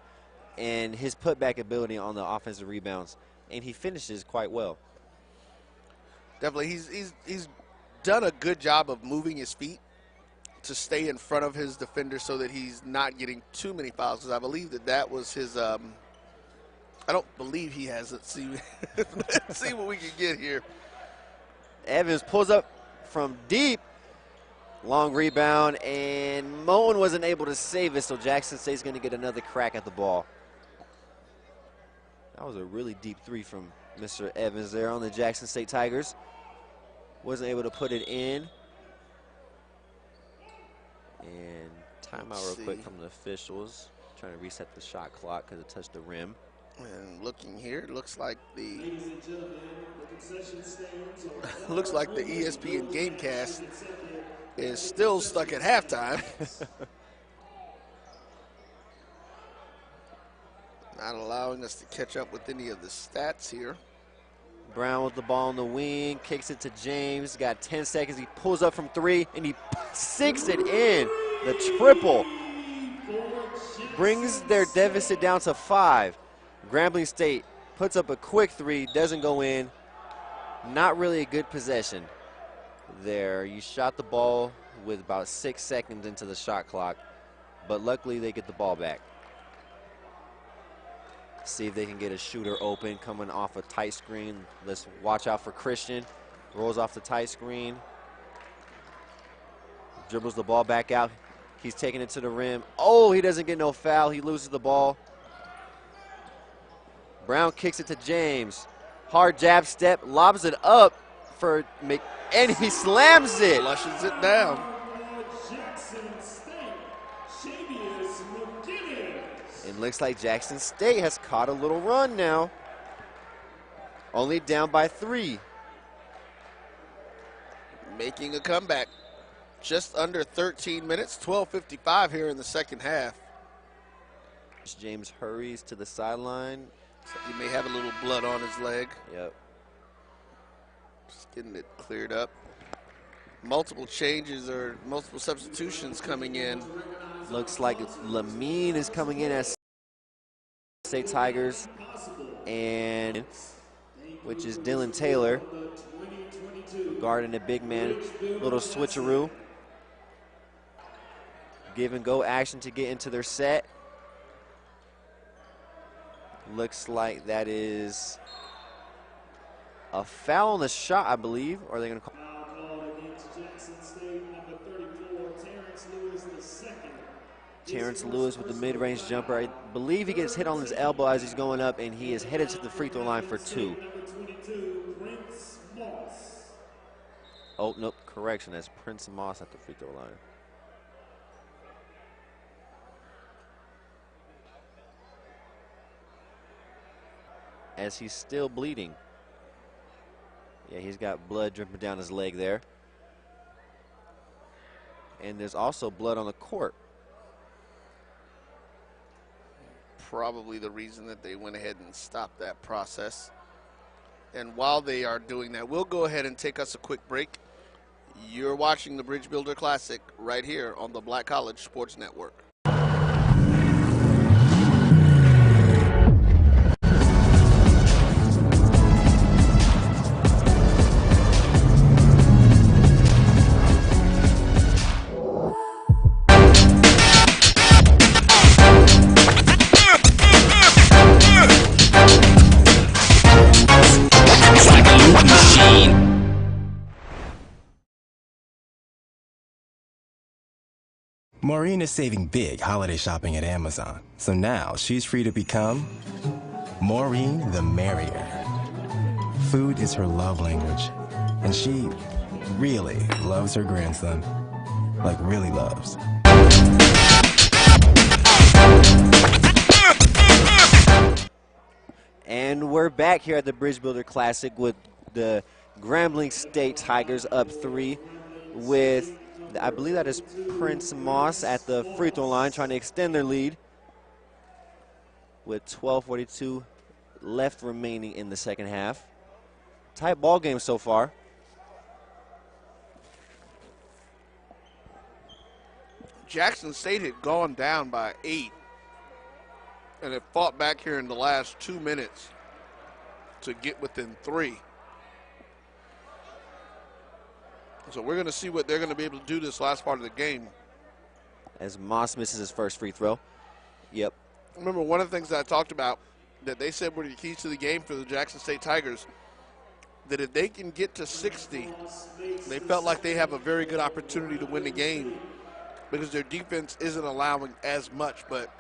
and his putback ability on the offensive rebounds. And he finishes quite well. Definitely, he's done a good job of moving his feet to stay in front of his defender so that he's not getting too many fouls, because I believe that was his I don't believe he has it. Let's see what we can get here. Evans pulls up from deep. Long rebound, and Moten wasn't able to save it, so Jackson State's going to get another crack at the ball. That was a really deep three from Mr. Evans there on the Jackson State Tigers. Wasn't able to put it in. And timeout real quick from the officials. Trying to reset the shot clock because it touched the rim. And looking here, it looks like the ESPN Gamecast is still stuck at halftime. Not allowing us to catch up with any of the stats here. Brown with the ball on the wing, kicks it to James. Got 10 seconds. He pulls up from three, and he sinks it in. The triple brings their deficit down to 5. Grambling State puts up a quick three, doesn't go in. Not really a good possession there. You shot the ball with about 6 seconds into the shot clock, but luckily they get the ball back. See if they can get a shooter open coming off a tight screen. Let's watch out for Christian. Rolls off the tight screen. Dribbles the ball back out. He's taking it to the rim. Oh, he doesn't get no foul. He loses the ball. Brown kicks it to James. Hard jab step, lobs it up for and he slams it. Flushes it down. It looks like Jackson State has caught a little run now. Only down by 3. Making a comeback. Just under 13 minutes, 12:55 here in the second half. James hurries to the sideline. So he may have a little blood on his leg. Yep. Just getting it cleared up. Multiple changes or multiple substitutions coming in. Looks like Lamine is coming in as State Tigers, and which is Dylan Taylor guarding a big man. Little switcheroo. Give and go action to get into their set. Looks like that is a foul on the shot, I believe. Or are they going to call? Terrence Lewis with the mid-range jumper. I believe he gets hit on his elbow as he's going up, and he is headed to the free throw line for 2. Oh, nope, correction. That's Prince Moss at the free throw line. As he's still bleeding. Yeah, he's got blood dripping down his leg there. And there's also blood on the court. Probably the reason that they went ahead and stopped that process. And while they are doing that, we'll go ahead and take us a quick break. You're watching the Bridge Builder Classic right here on the Black College Sports Network. Maureen is saving big holiday shopping at Amazon, so now she's free to become Maureen the Merrier. Food is her love language, and she really loves her grandson. Like, really loves. And we're back here at the Bridge Builder Classic with the Grambling State Tigers up 3 with, I believe that is Prince Moss at the free throw line trying to extend their lead with 12:42 left remaining in the second half. Tight ball game so far. Jackson State had gone down by 8 and have fought back here in the last 2 minutes to get within 3. So we're going to see what they're going to be able to do this last part of the game. As Moss misses his first free throw. Yep. Remember, one of the things that I talked about that they said were the keys to the game for the Jackson State Tigers, that if they can get to 60, they felt like they have a very good opportunity to win the game because their defense isn't allowing as much. But,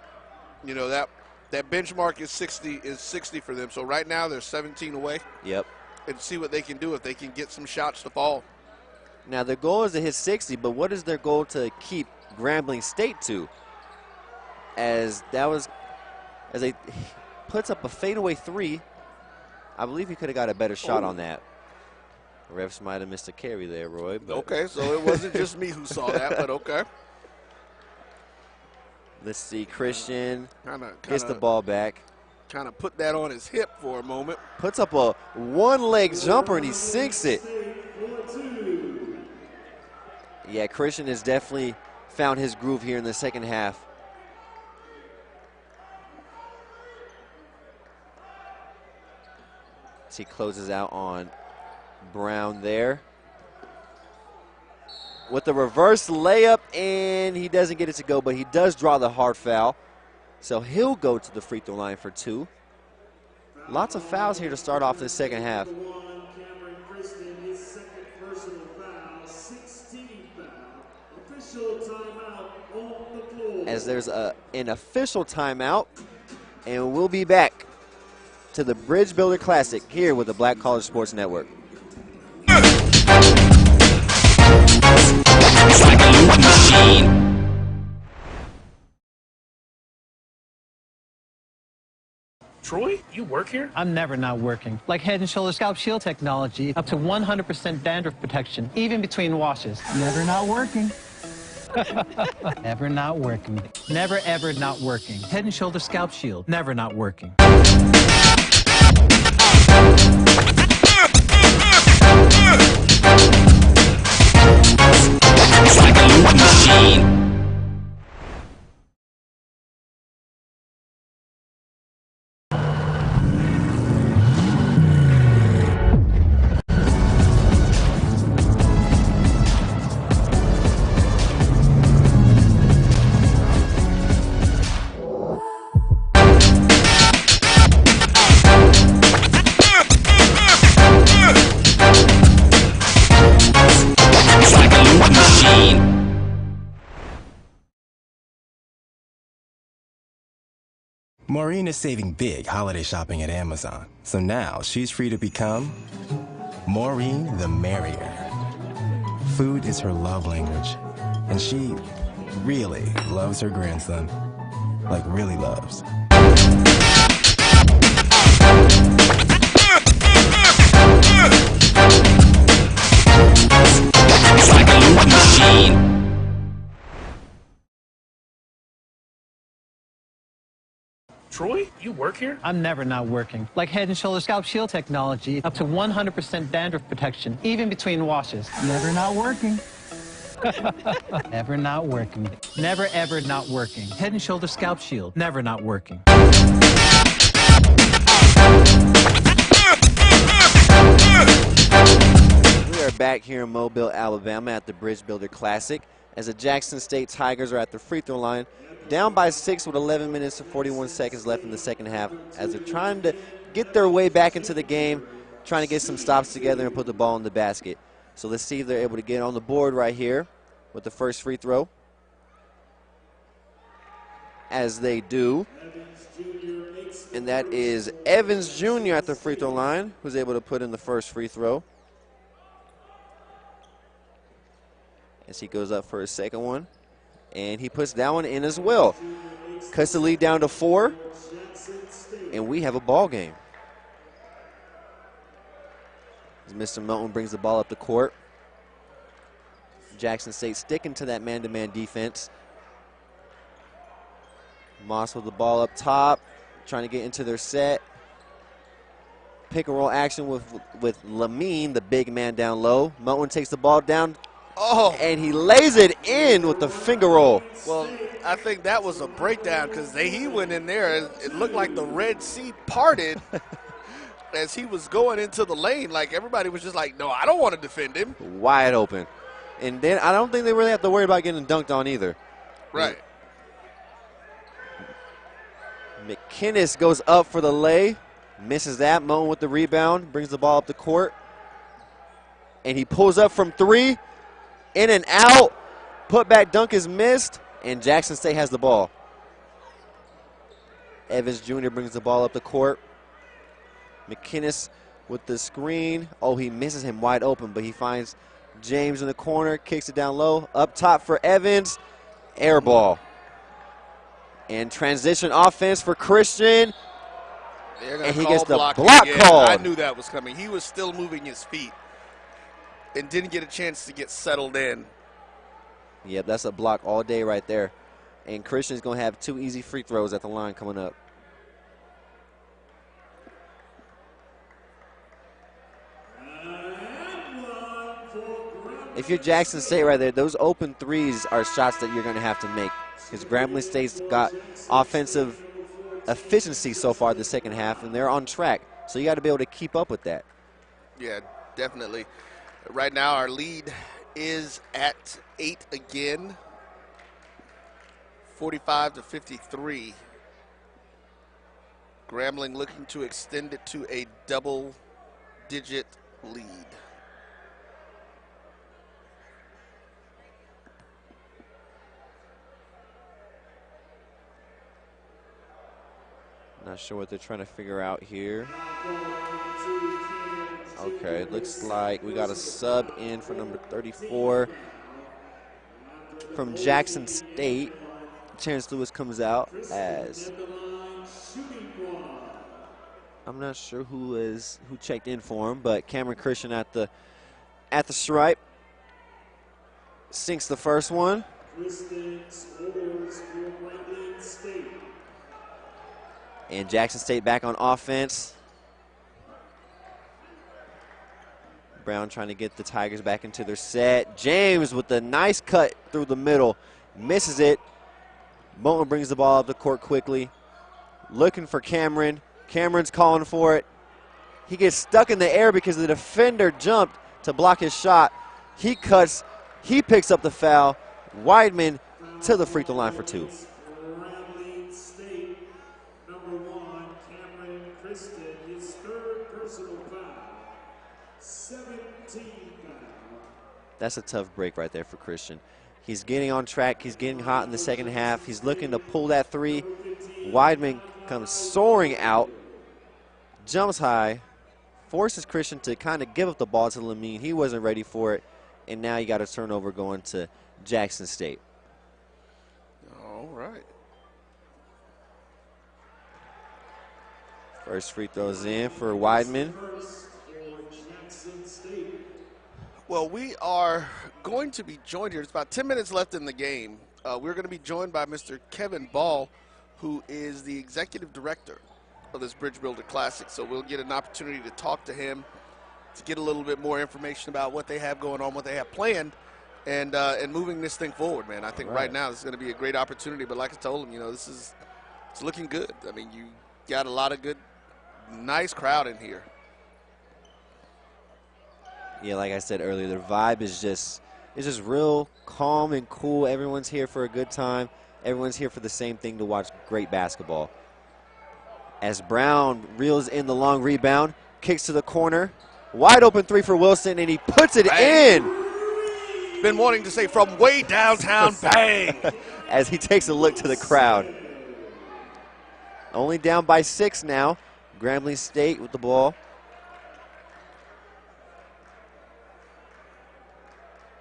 you know, that benchmark is 60 for them. So right now they're 17 away. Yep. And see what they can do if they can get some shots to fall. Now, their goal is to hit 60, but what is their goal to keep Grambling State to? As he puts up a fadeaway 3, I believe he could have got a better shot on that. Refs might have missed a carry there, Roy. But okay, so it wasn't just me who saw that, but okay. Let's see, Christian gets the ball back. Kind of put that on his hip for a moment. Puts up a one-leg jumper, and he sinks it. Yeah, Christian has definitely found his groove here in the second half. As he closes out on Brown there. With the reverse layup, and he doesn't get it to go, but he does draw the hard foul. So he'll go to the free throw line for 2. Lots of fouls here to start off this second half. As there's an official timeout, and we'll be back to the Bridge Builder Classic here with the Black College Sports Network. Troy, you work here? I'm never not working. Like Head & Shoulders Scalp Shield technology, up to 100% dandruff protection, even between washes. Never not working. Never not working. Never ever not working. Head & Shoulders Scalp Shield, never not working. It's like a loop machine. Maureen is saving big holiday shopping at Amazon, so now she's free to become Maureen the Merrier. Food is her love language, and she really loves her grandson. Like, really loves. It's like a loop machine. Troy, you work here? I'm never not working. Like Head & Shoulders Scalp Shield technology, up to 100% dandruff protection, even between washes. Never not working. Never not working. Never ever not working. Head & Shoulders Scalp Shield, never not working. We are back here in Mobile, Alabama at the Bridge Builder Classic as the Jackson State Tigers are at the free throw line, down by 6 with 11 minutes and 41 seconds left in the second half as they're trying to get their way back into the game, trying to get some stops together and put the ball in the basket. So let's see if they're able to get on the board right here with the first free throw. As they do. And that is Evans Jr. at the free throw line, who's able to put in the first free throw. As he goes up for his second one. And he puts that one in as well. Cuts the lead down to 4. And we have a ball game. As Mr. Melton brings the ball up the court. Jackson State sticking to that man-to-man defense. Moss with the ball up top, trying to get into their set. Pick and roll action with Lamine, the big man down low. Melton takes the ball down. Oh. And he lays it in with the finger roll. Well, I think that was a breakdown because he went in there. It looked like the Red Sea parted as he was going into the lane. Like everybody was just like, no, I don't want to defend him. Wide open. And then I don't think they really have to worry about getting dunked on either. Right. McKinnis goes up for the lay. Misses that. Melton with the rebound. Brings the ball up the court. And he pulls up from 3. In and out. Putback dunk is missed. And Jackson State has the ball. Evans Jr. brings the ball up the court. McKinnis with the screen. Oh, he misses him wide open, but he finds James in the corner. Kicks it down low. Up top for Evans. Air ball. And transition offense for Christian. And he gets the block called. I knew that was coming. He was still moving his feet and didn't get a chance to get settled in. Yep, that's a block all day right there. And Christian's going to have 2 easy free throws at the line coming up. If you're Jackson State right there, those open threes are shots that you're going to have to make. Because Grambling State's got offensive efficiency so far the second half, and they're on track. So you got to be able to keep up with that. Yeah, definitely. Right now our lead is at 8 again, 45-53. Grambling looking to extend it to a double-digit lead. Not sure what they're trying to figure out here. Okay, it looks like we got a sub in for number 34 from Jackson State. Terrence Lewis comes out as I'm not sure who checked in for him, but Cameron Christian at the stripe sinks the first one. And Jackson State back on offense. Brown trying to get the Tigers back into their set. James with the nice cut through the middle. Misses it. Moulton brings the ball up the court quickly. Looking for Cameron. Cameron's calling for it. He gets stuck in the air because the defender jumped to block his shot. He cuts. He picks up the foul. Weidman to the free throw line for 2. That's a tough break right there for Christian. He's getting on track. He's getting hot in the second half. He's looking to pull that 3. Weidman comes soaring out, jumps high, forces Christian to kind of give up the ball to Lamine. He wasn't ready for it, and now you got a turnover going to Jackson State. All right. First free throws in for Weidman. Well, we are going to be joined here. It's about 10 minutes left in the game. We're going to be joined by Mr. Kevin Ball, who is the executive director of this Bridge Builder Classic. So we'll get an opportunity to talk to him to get a little bit more information about what they have going on, what they have planned, and moving this thing forward, man. I think right now this is going to be a great opportunity. But like I told him, you know, it's looking good. I mean, you got a lot of good, nice crowd in here. Yeah, like I said earlier, the vibe is just real calm and cool. Everyone's here for a good time. Everyone's here for the same thing, to watch great basketball. As Brown reels in the long rebound, kicks to the corner, wide open three for Wilson, and he puts it in. Been wanting to say from way downtown, bang. As he takes a look to the crowd. Only down by 6 now. Grambling State with the ball.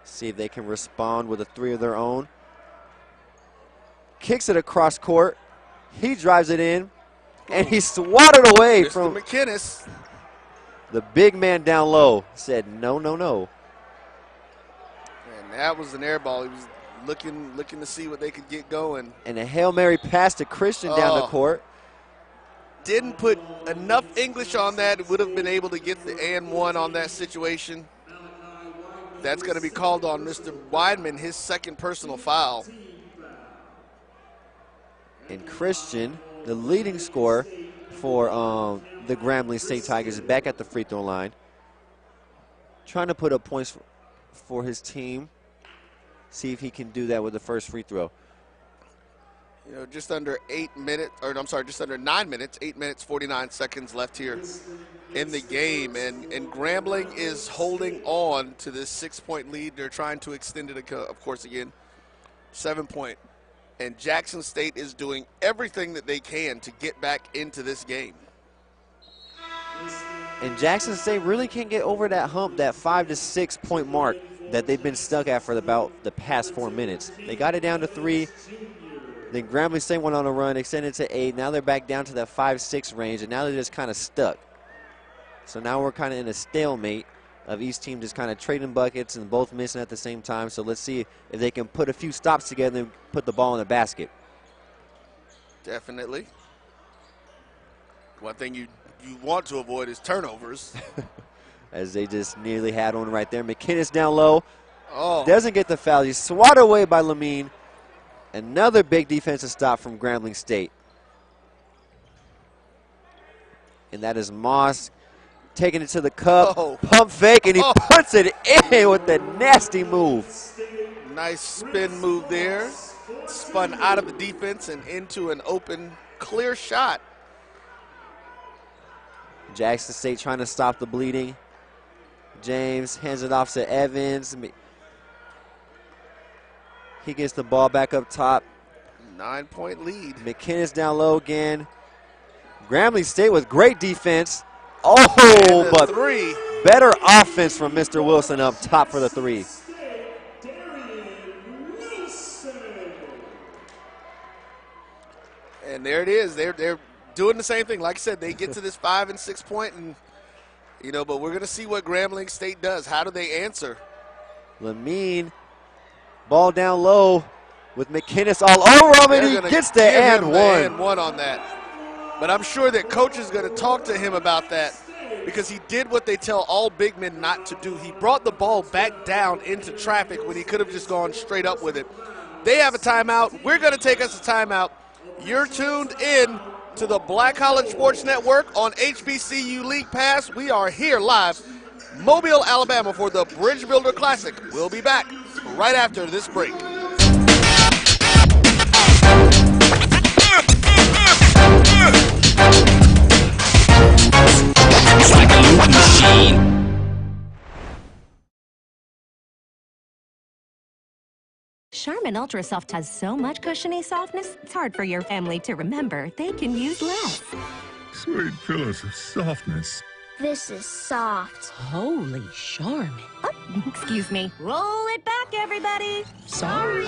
See if they can respond with a three of their own. Kicks it across court. He drives it in, and he's swatted away from McInnis. The big man down low said no, no, no. And that was an air ball. He was looking to see what they could get going. And a Hail Mary pass to Christian down the court. Didn't put enough English on that. Would have been able to get the and one on that situation. That's going to be called on Mr. Weidman, his second personal foul. And Christian, the leading scorer for the Grambling State Tigers, back at the free throw line. Trying to put up points for his team. See if he can do that with the first free throw. You know, just under 8 minutes, or I'm sorry, just under 9 minutes, 8 minutes, 49 seconds left here in the game. And Grambling is holding on to this 6-point lead. They're trying to extend it, of course, again, 7-point. And Jackson State is doing everything that they can to get back into this game. And Jackson State really can't get over that hump, that 5 to 6 point mark that they've been stuck at for about the past 4 minutes. They got it down to 3. Then Grambling State went on a run, extended to 8. Now they're back down to that 5-6 range, and now they're just kind of stuck. So now we're kind of in a stalemate of each team just kind of trading buckets and both missing at the same time. So let's see if they can put a few stops together and put the ball in the basket. Definitely. One thing you want to avoid is turnovers. As they just nearly had one right there. McInnis down low. Oh. Doesn't get the foul. He's swatted away by Lamine. Another big defensive stop from Grambling State. And that is Moss taking it to the cup. Pump fake, and he puts it in with the nasty move. Nice spin move there. Spun out of the defense and into an open, clear shot. Jackson State trying to stop the bleeding. James hands it off to Evans. He gets the ball back up top. 9-point lead. McInnis down low again. Grambling State with great defense. Oh, but three. Better offense from Mr. Wilson up top for the three. And there it is. They're doing the same thing. Like I said, they get to this 5 and 6 point, and but we're going to see what Grambling State does. How do they answer? Lamine, ball down low with McInnis all over him, and he gets the and one. And one on that. But I'm sure that coach is going to talk to him about that because he did what they tell all big men not to do. He brought the ball back down into traffic when he could have just gone straight up with it. They have a timeout. We're going to take us a timeout. You're tuned in to the Black College Sports Network on HBCU League Pass. We are here live, Mobile, Alabama, for the Bridge Builder Classic. We'll be back right after this break. It's like a loop machine. Charmin Ultra Soft has so much cushiony softness, it's hard for your family to remember. They can use less. Sweet pillows of softness. This is soft. Holy Charmin. Oh, excuse me. Roll it back, everybody. Sorry.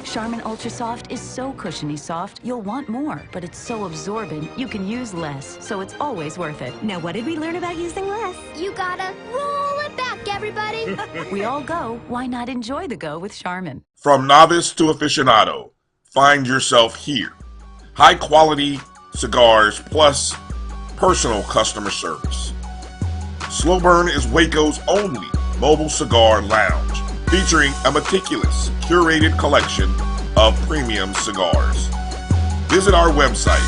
Charmin Ultra Soft is so cushiony soft, you'll want more. But it's so absorbent, you can use less. So it's always worth it. Now, what did we learn about using less? You gotta roll it back, everybody. We all go. Why not enjoy the go with Charmin? From novice to aficionado, find yourself here. high-quality cigars, plus personal customer service. Slow Burn is Waco's only mobile cigar lounge, featuring a meticulous, curated collection of premium cigars. Visit our website,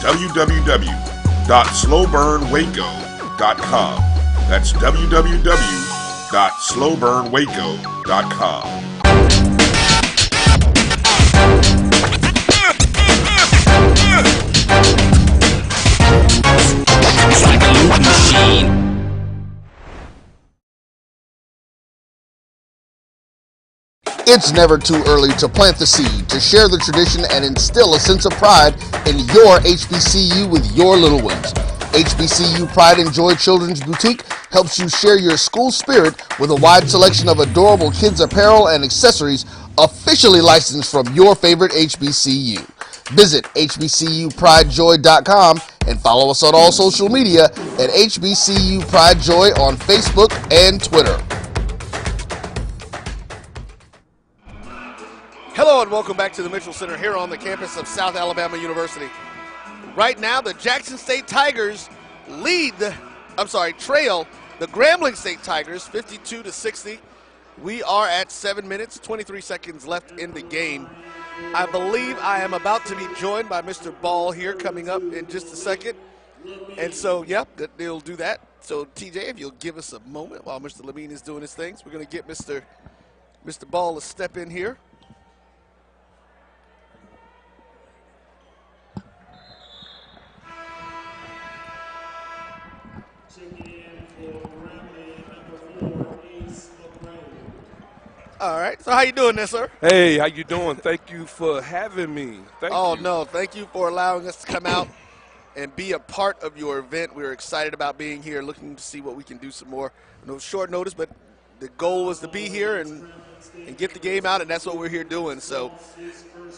www.slowburnwaco.com. That's www.slowburnwaco.com. It's like a loop machine. It's never too early to plant the seed, to share the tradition, and instill a sense of pride in your HBCU with your little ones. HBCU Pride and Joy Children's Boutique helps you share your school spirit with a wide selection of adorable kids' apparel and accessories officially licensed from your favorite HBCU. Visit hbcupridejoy.com and follow us on all social media at HBCU Pride Joy on Facebook and Twitter. Hello and welcome back to the Mitchell Center here on the campus of South Alabama University. Right now, the Jackson State Tigers trail the Grambling State Tigers 52-60. We are at 7 minutes, 23 seconds left in the game. I believe I am about to be joined by Mr. Ball here coming up in just a second. And so, yeah, they'll do that. So, TJ, if you'll give us a moment while Mr. Levine is doing his things, we're going to get Mr. Ball to step in here. All right. So how you doing there, sir? Hey, how you doing? Thank you for having me. Thank you. No. Thank you for allowing us to come out and be a part of your event. We're excited about being here, looking to see what we can do some more. No short notice, but the goal was to be here and get the game out, and that's what we're here doing. So,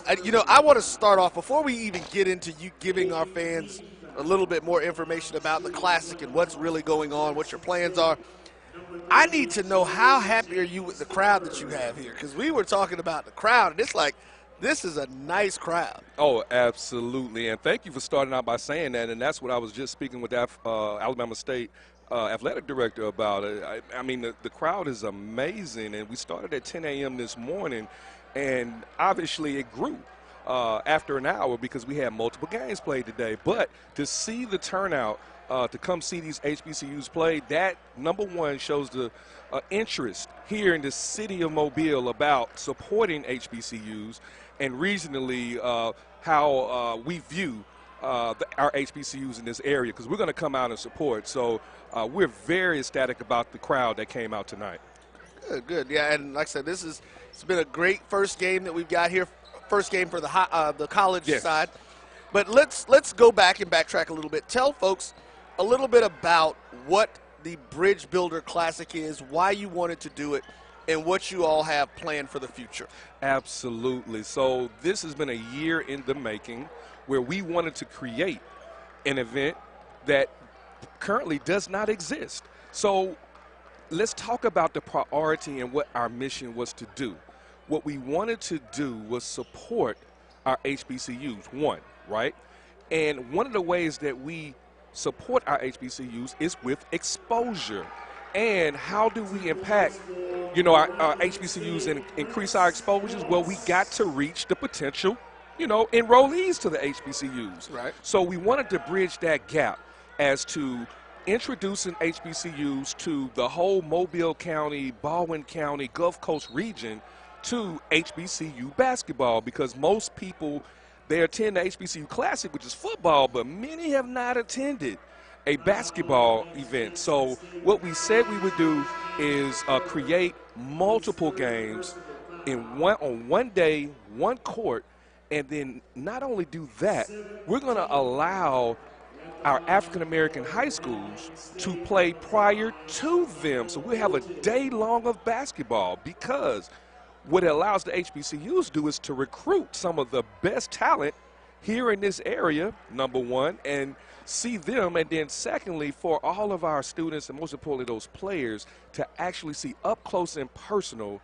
I want to start off, before we even get into you giving our fans a little bit more information about the Classic and what's really going on, what your plans are, I need to know, how happy are you with the crowd that you have here? Because we were talking about the crowd, and it's like, this is a nice crowd. Oh, absolutely. And thank you for starting out by saying that. And that's what I was just speaking with Alabama State athletic director about it. I mean, the crowd is amazing. And we started at 10 a.m. this morning, and obviously it grew after an hour because we had multiple games played today. But to see the turnout, to come see these HBCUs play, that, number one, shows the interest here in the city of Mobile about supporting HBCUs, and regionally how we view our HBCUs in this area, because we're going to come out and support. So we're very ecstatic about the crowd that came out tonight. Good. Yeah, and like I said, it's been a great first game that we've got here, first game for the college side. But let's go back and backtrack a little bit. Tell folks a little bit about what the Bridge Builder Classic is, why you wanted to do it, and what you all have planned for the future. Absolutely. So this has been a year in the making, where we wanted to create an event that currently does not exist. So let's talk about the priority and what our mission was to do. What we wanted to do was support our HBCUs, one, right? And one of the ways that we support our HBCUs is with exposure. And how do we impact, our HBCUs and increase our exposures? Well, we got to reach the potential, enrollees to the HBCUs. Right. So we wanted to bridge that gap as to introducing HBCUs to the whole Mobile County, Baldwin County, Gulf Coast region to HBCU basketball, because most people, they attend the HBCU Classic, which is football, but many have not attended a basketball event. So what we said we would do is create multiple games on one day, one court, and then not only do that, we're going to allow our African-American high schools to play prior to them. So we'll have a day long of basketball, because what it allows the HBCUs to do is to recruit some of the best talent here in this area, number one, and see them. And then secondly, for all of our students, and most importantly those players, to actually see up close and personal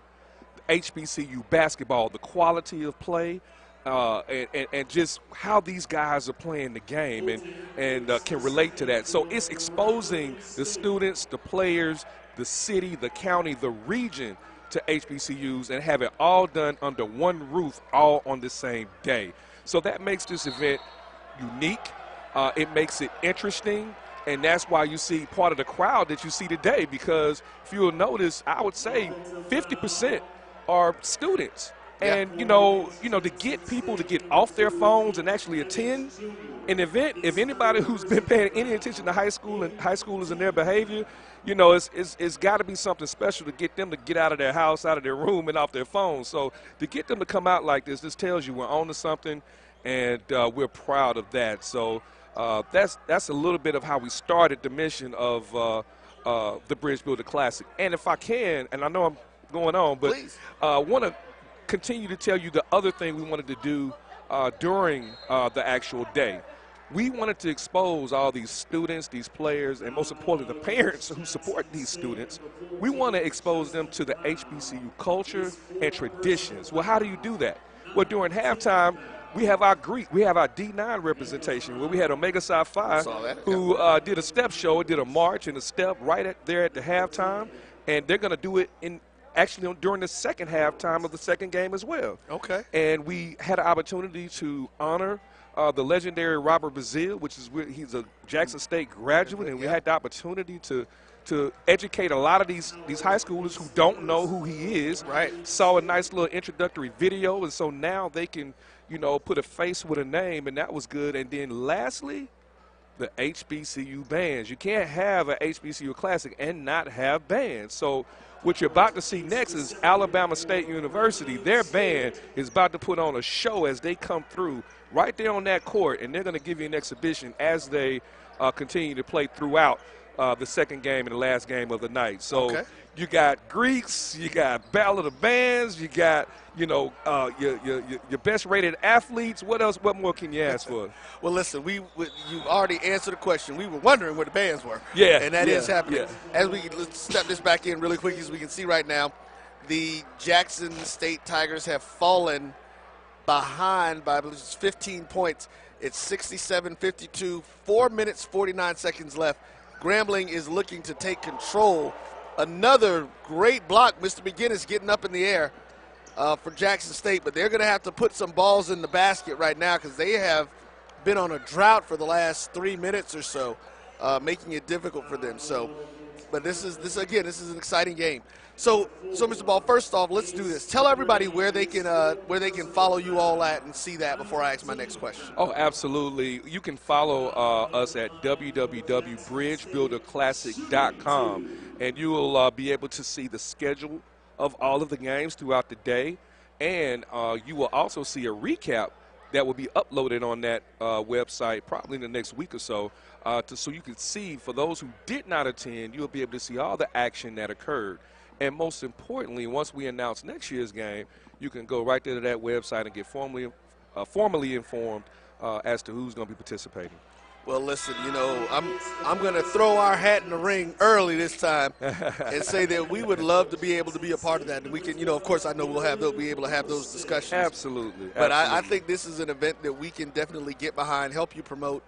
HBCU basketball, the quality of play, and just how these guys are playing the game and can relate to that. So it's exposing the students, the players, the city, the county, the region to HBCUs and have it all done under one roof, all on the same day. So that makes this event unique. It makes it interesting, and that's why you see part of the crowd that you see today, because if you'll notice, I would say 50% are students. And, you know, to get people to get off their phones and actually attend an event, if anybody who's been paying any attention to high school and high schoolers and their behavior, you know, it's got to be something special to get them to get out of their house, out of their room, and off their phone. So to get them to come out like this tells you we're on to something, and we're proud of that. So that's a little bit of how we started the mission of the Bridge Builder Classic. And if I can, and I know I'm going on, but I want to continue to tell you the other thing we wanted to do during the actual day. We wanted to expose all these students, these players, and most importantly, the parents who support these students. We want to expose them to the HBCU culture and traditions. Well, how do you do that? Well, during halftime, we have our D9 representation, where we had Omega Psi Phi, who did a step show, did a march and a step right there at the halftime, and they're going to do it actually during the second halftime of the second game as well. Okay. And we had an opportunity to honor the legendary Robert Bazile, he's a Jackson State graduate, and we had the opportunity to educate a lot of these high schoolers who don't know who he is. Right. Saw a nice little introductory video, and so now they can, you know, put a face with a name, and that was good. And then lastly, the HBCU bands. You can't have an HBCU Classic and not have bands. So what you're about to see next is Alabama State University. Their band is about to put on a show as they come through right there on that court, and they're going to give you an exhibition as they continue to play throughout the second game and the last game of the night. So you got Greeks, you got Battle of the Bands, you got, you know, your best-rated athletes. What else? What more can you ask for? Well, listen, you already answered the question. We were wondering where the bands were. Yeah. And that is happening. Yeah. As let's step this back in really quick, as we can see right now, the Jackson State Tigers have fallen behind by, I believe it's 15 points. It's 67-52, 4 minutes, 49 seconds left. Grambling is looking to take control. Another great block, Mr. McGinnis getting up in the air for Jackson State, but they're going to have to put some balls in the basket right now because they have been on a drought for the last 3 minutes or so, making it difficult for them. So, but this is an exciting game. So Mr. Ball, first off, let's do this. Tell everybody where they can follow you all at and see that before I ask my next question. Oh, absolutely. You can follow us at www.bridgebuilderclassic.com, and you will be able to see the schedule of all of the games throughout the day, and you will also see a recap that will be uploaded on that website probably in the next week or so, so you can see, for those who did not attend, you'll be able to see all the action that occurred. And most importantly, once we announce next year's game, you can go right there to that website and get formally informed as to who's going to be participating. Well, listen, you know, I'm going to throw our hat in the ring early this time and say that we would love to be able to be a part of that. And we can, you know, of course, I know we'll be able to have those discussions. Absolutely. But I think this is an event that we can definitely get behind, help you promote,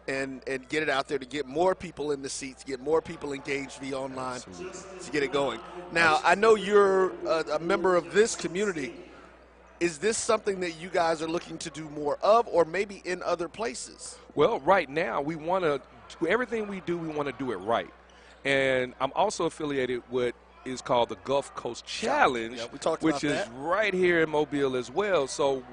and get it out there to get more people in the seats, get more people engaged via online to get it going. Now, I know you're a member of this community. Is this something that you guys are looking to do more of, or maybe in other places? Well, right now, we want to do everything we do, we want to do it right. And I'm also affiliated with is called the Gulf Coast Challenge, which is right here in Mobile as well. So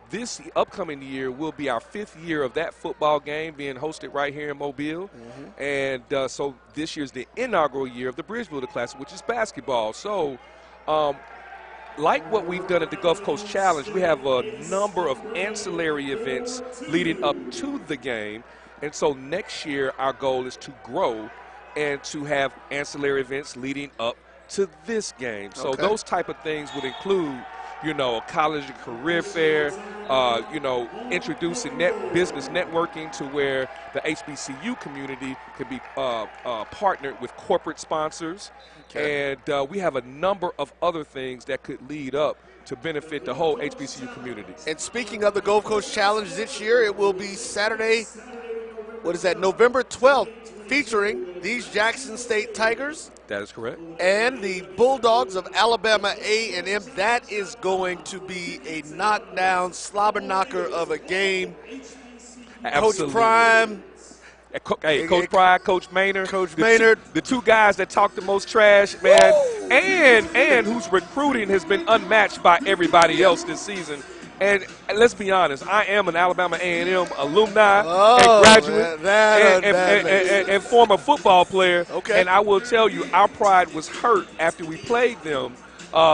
this upcoming year will be our 5th year of that football game being hosted right here in Mobile. And so this year's the inaugural year of the Bridge Builder Classic, which is basketball. So like what we've done at the Gulf Coast Challenge, we have a number of ancillary events leading up to the game. And so next year, our goal is to grow and to have ancillary events leading up to this game. So those type of things would include you know, a college and career fair, you know, introducing business networking to where the HBCU community can be partnered with corporate sponsors. Okay. And we have a number of other things that could lead up to benefit the whole HBCU community. And speaking of the Gulf Coast Challenge this year, it will be Saturday, November 12th, featuring these Jackson State Tigers. That is correct. And the Bulldogs of Alabama A&M. That is going to be a knockdown, slobber knocker of a game. Absolutely. Coach Prime. Hey, Coach Pride, Coach Maynard. Coach Maynard. The two guys that talk the most trash, man, and whose recruiting has been unmatched by everybody else this season. And let's be honest, I am an Alabama A&M alumni and graduate and former football player. Okay. And I will tell you, our pride was hurt after we played them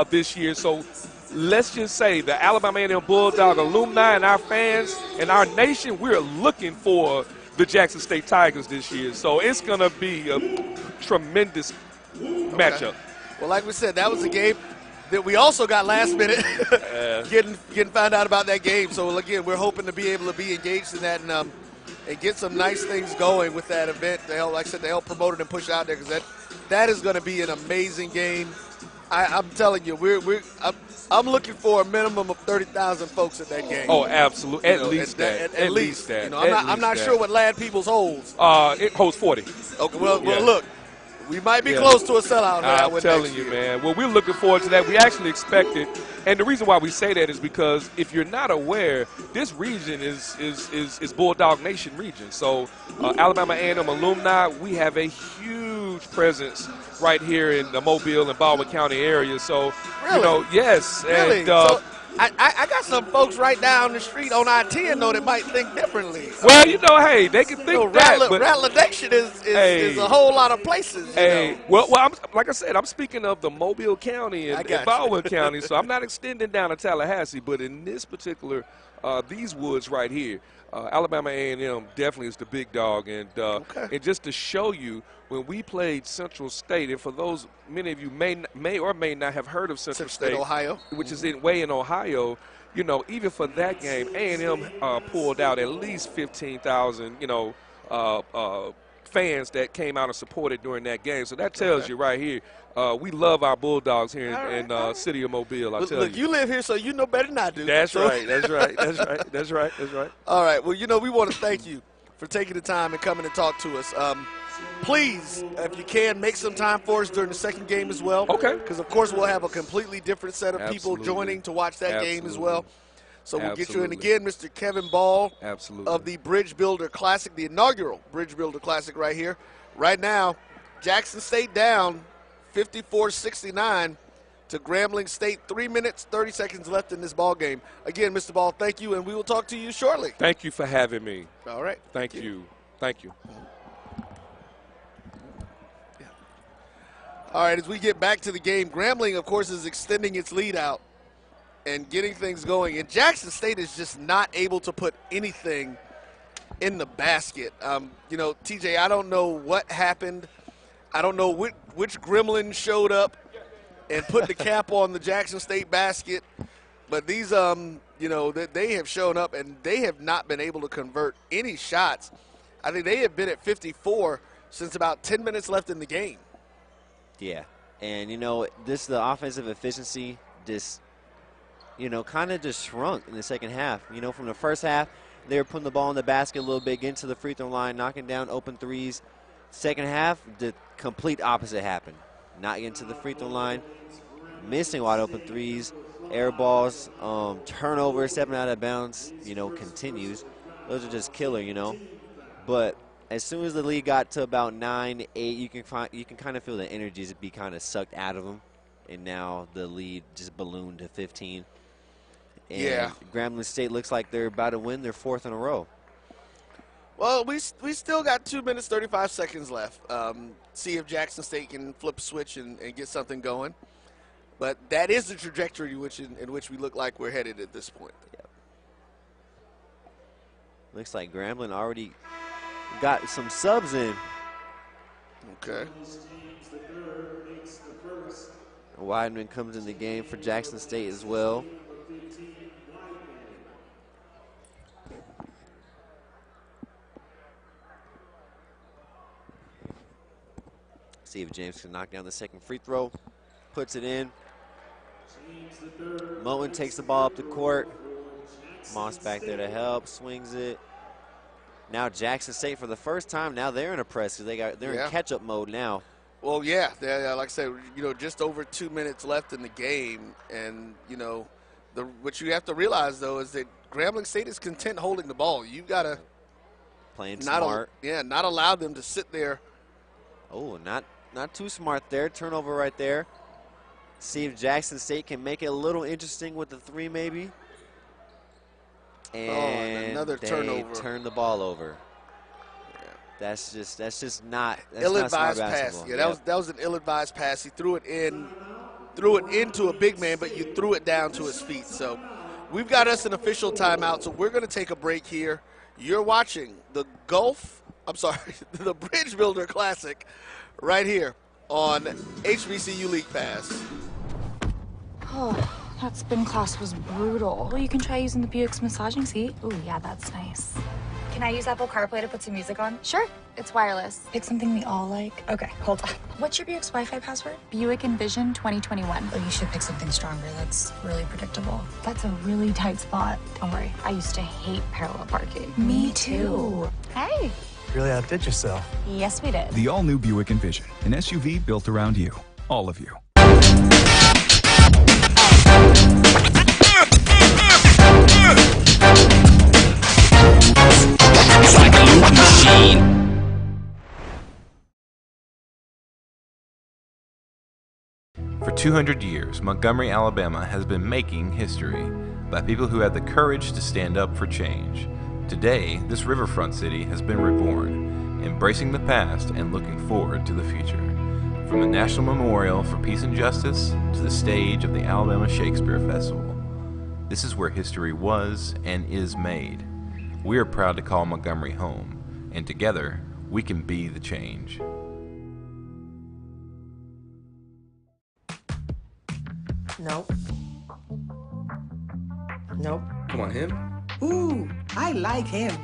this year. So let's just say the Alabama A&M Bulldog alumni and our fans and our nation, we're looking for the Jackson State Tigers this year. So it's going to be a tremendous matchup. Well, like we said, that was a game that we also got last minute getting found out about that game. So, again, we're hoping to be able to be engaged in that and get some nice things going with that event to help, like I said, to help promote it and push it out there, because that is going to be an amazing game. I'm telling you, I'm looking for a minimum of 30,000 folks at that game. Oh, absolutely. At least that. At least that. You know, I'm not sure what Lad Peoples holds. It holds 40. Okay, well, look, we might be close to a sellout. I'm telling you, man. Well, we're looking forward to that. We actually expect it. And the reason why we say that is because if you're not aware, this region is Bulldog Nation region. So Alabama A&M alumni, we have a huge presence right here in the Mobile and Baldwin County area. So, really? You know, yes. Really? And, so I got some folks right down the street on I-10 though that might think differently. Well, you know, hey, they can think that. But Rattler Nation is a whole lot of places. You know. Well, like I said, I'm speaking of the Mobile County and Baldwin County, so I'm not extending down to Tallahassee. But in this particular, these woods right here, Alabama A&M definitely is the big dog. And just to show you, when we played Central State, and for those, many of you may or may not have heard of Central State, Ohio, which is in Ohio, you know, even for that game, A&M pulled out at least 15,000, you know, fans that came out and supported during that game. So that tells you right here, we love our Bulldogs here in city of Mobile. Look, you live here, so you know better than I do. That's right. That's right. All right. Well, you know, we want to thank you for taking the time and coming to talk to us. Please, if you can, make some time for us during the second game as well. Okay. Because, of course, we'll have a completely different set of people joining to watch that game as well. So we'll get you in again, Mr. Kevin Ball of the Bridge Builder Classic, the inaugural Bridge Builder Classic right here. Right now, Jackson State down 54-69 to Grambling State. 3 minutes, 30 seconds left in this ball game. Again, Mr. Ball, thank you, and we will talk to you shortly. Thank you for having me. All right. Thank you. Thank you. All right, as we get back to the game, Grambling, of course, is extending its lead out and getting things going. And Jackson State is just not able to put anything in the basket. You know, TJ, I don't know what happened. I don't know which gremlin showed up and put the cap on the Jackson State basket. But these, you know, they have shown up and they have not been able to convert any shots. I think they have been at 54 since about 10 minutes left in the game. Yeah, and, you know, the offensive efficiency just, you know, kind of just shrunk in the second half. You know, from the first half, they were putting the ball in the basket a little bit, getting to the free throw line, knocking down open threes. Second half, the complete opposite happened. Not getting to the free throw line, missing wide open threes, air balls, turnover, stepping out of bounds, you know, continues. Those are just killer, you know. But as soon as the lead got to about 9-8, you can kind of feel the energies be kind of sucked out of them, and now the lead just ballooned to 15. And Grambling State looks like they're about to win their fourth in a row. Well, we still got 2 minutes, 35 seconds left. See if Jackson State can flip a switch and get something going. But that is the trajectory in which we look like we're headed at this point. Yep. Looks like Grambling already got some subs in. Okay. Weidman comes in the game for Jackson State as well. See if James can knock down the second free throw. Puts it in. Moten takes the ball up the court. Moss back there to help, swings it. Now Jackson State for the first time. Now they're in a press because they're in catch-up mode now. Well, yeah, like I said, just over 2 minutes left in the game, and what you have to realize though is that Grambling State is content holding the ball. You gotta playing smart. Not allow them to sit there. Oh, not too smart there. Turnover right there. See if Jackson State can make it a little interesting with the three, maybe. And another turnover. Turn the ball over. Yeah. That's just not ill-advised pass. Yeah, that was an ill-advised pass. He threw it into a big man, but you threw it down to his feet. So we've got us an official timeout. So we're going to take a break here. You're watching the Bridge Builder Classic right here on HBCU League Pass. Oh, that spin class was brutal. Well, you can try using the Buick's massaging seat. Ooh, yeah, that's nice. Can I use Apple CarPlay to put some music on? Sure, it's wireless. Pick something we all like. Okay, hold on. What's your Buick's Wi-Fi password? Buick Envision 2021. Oh, you should pick something stronger. That's really predictable. That's a really tight spot. Don't worry, I used to hate parallel parking. Me too. Hey. Really outdid yourself. Yes, we did. The all-new Buick Envision, an SUV built around you. All of you. It's like a loop machine. For 200 years, Montgomery, Alabama has been making history by people who had the courage to stand up for change. Today, this riverfront city has been reborn, embracing the past and looking forward to the future. From the National Memorial for Peace and Justice to the stage of the Alabama Shakespeare Festival, this is where history was and is made. We are proud to call Montgomery home, and together, we can be the change. Nope. Nope. Come on, him? Ooh, I like him.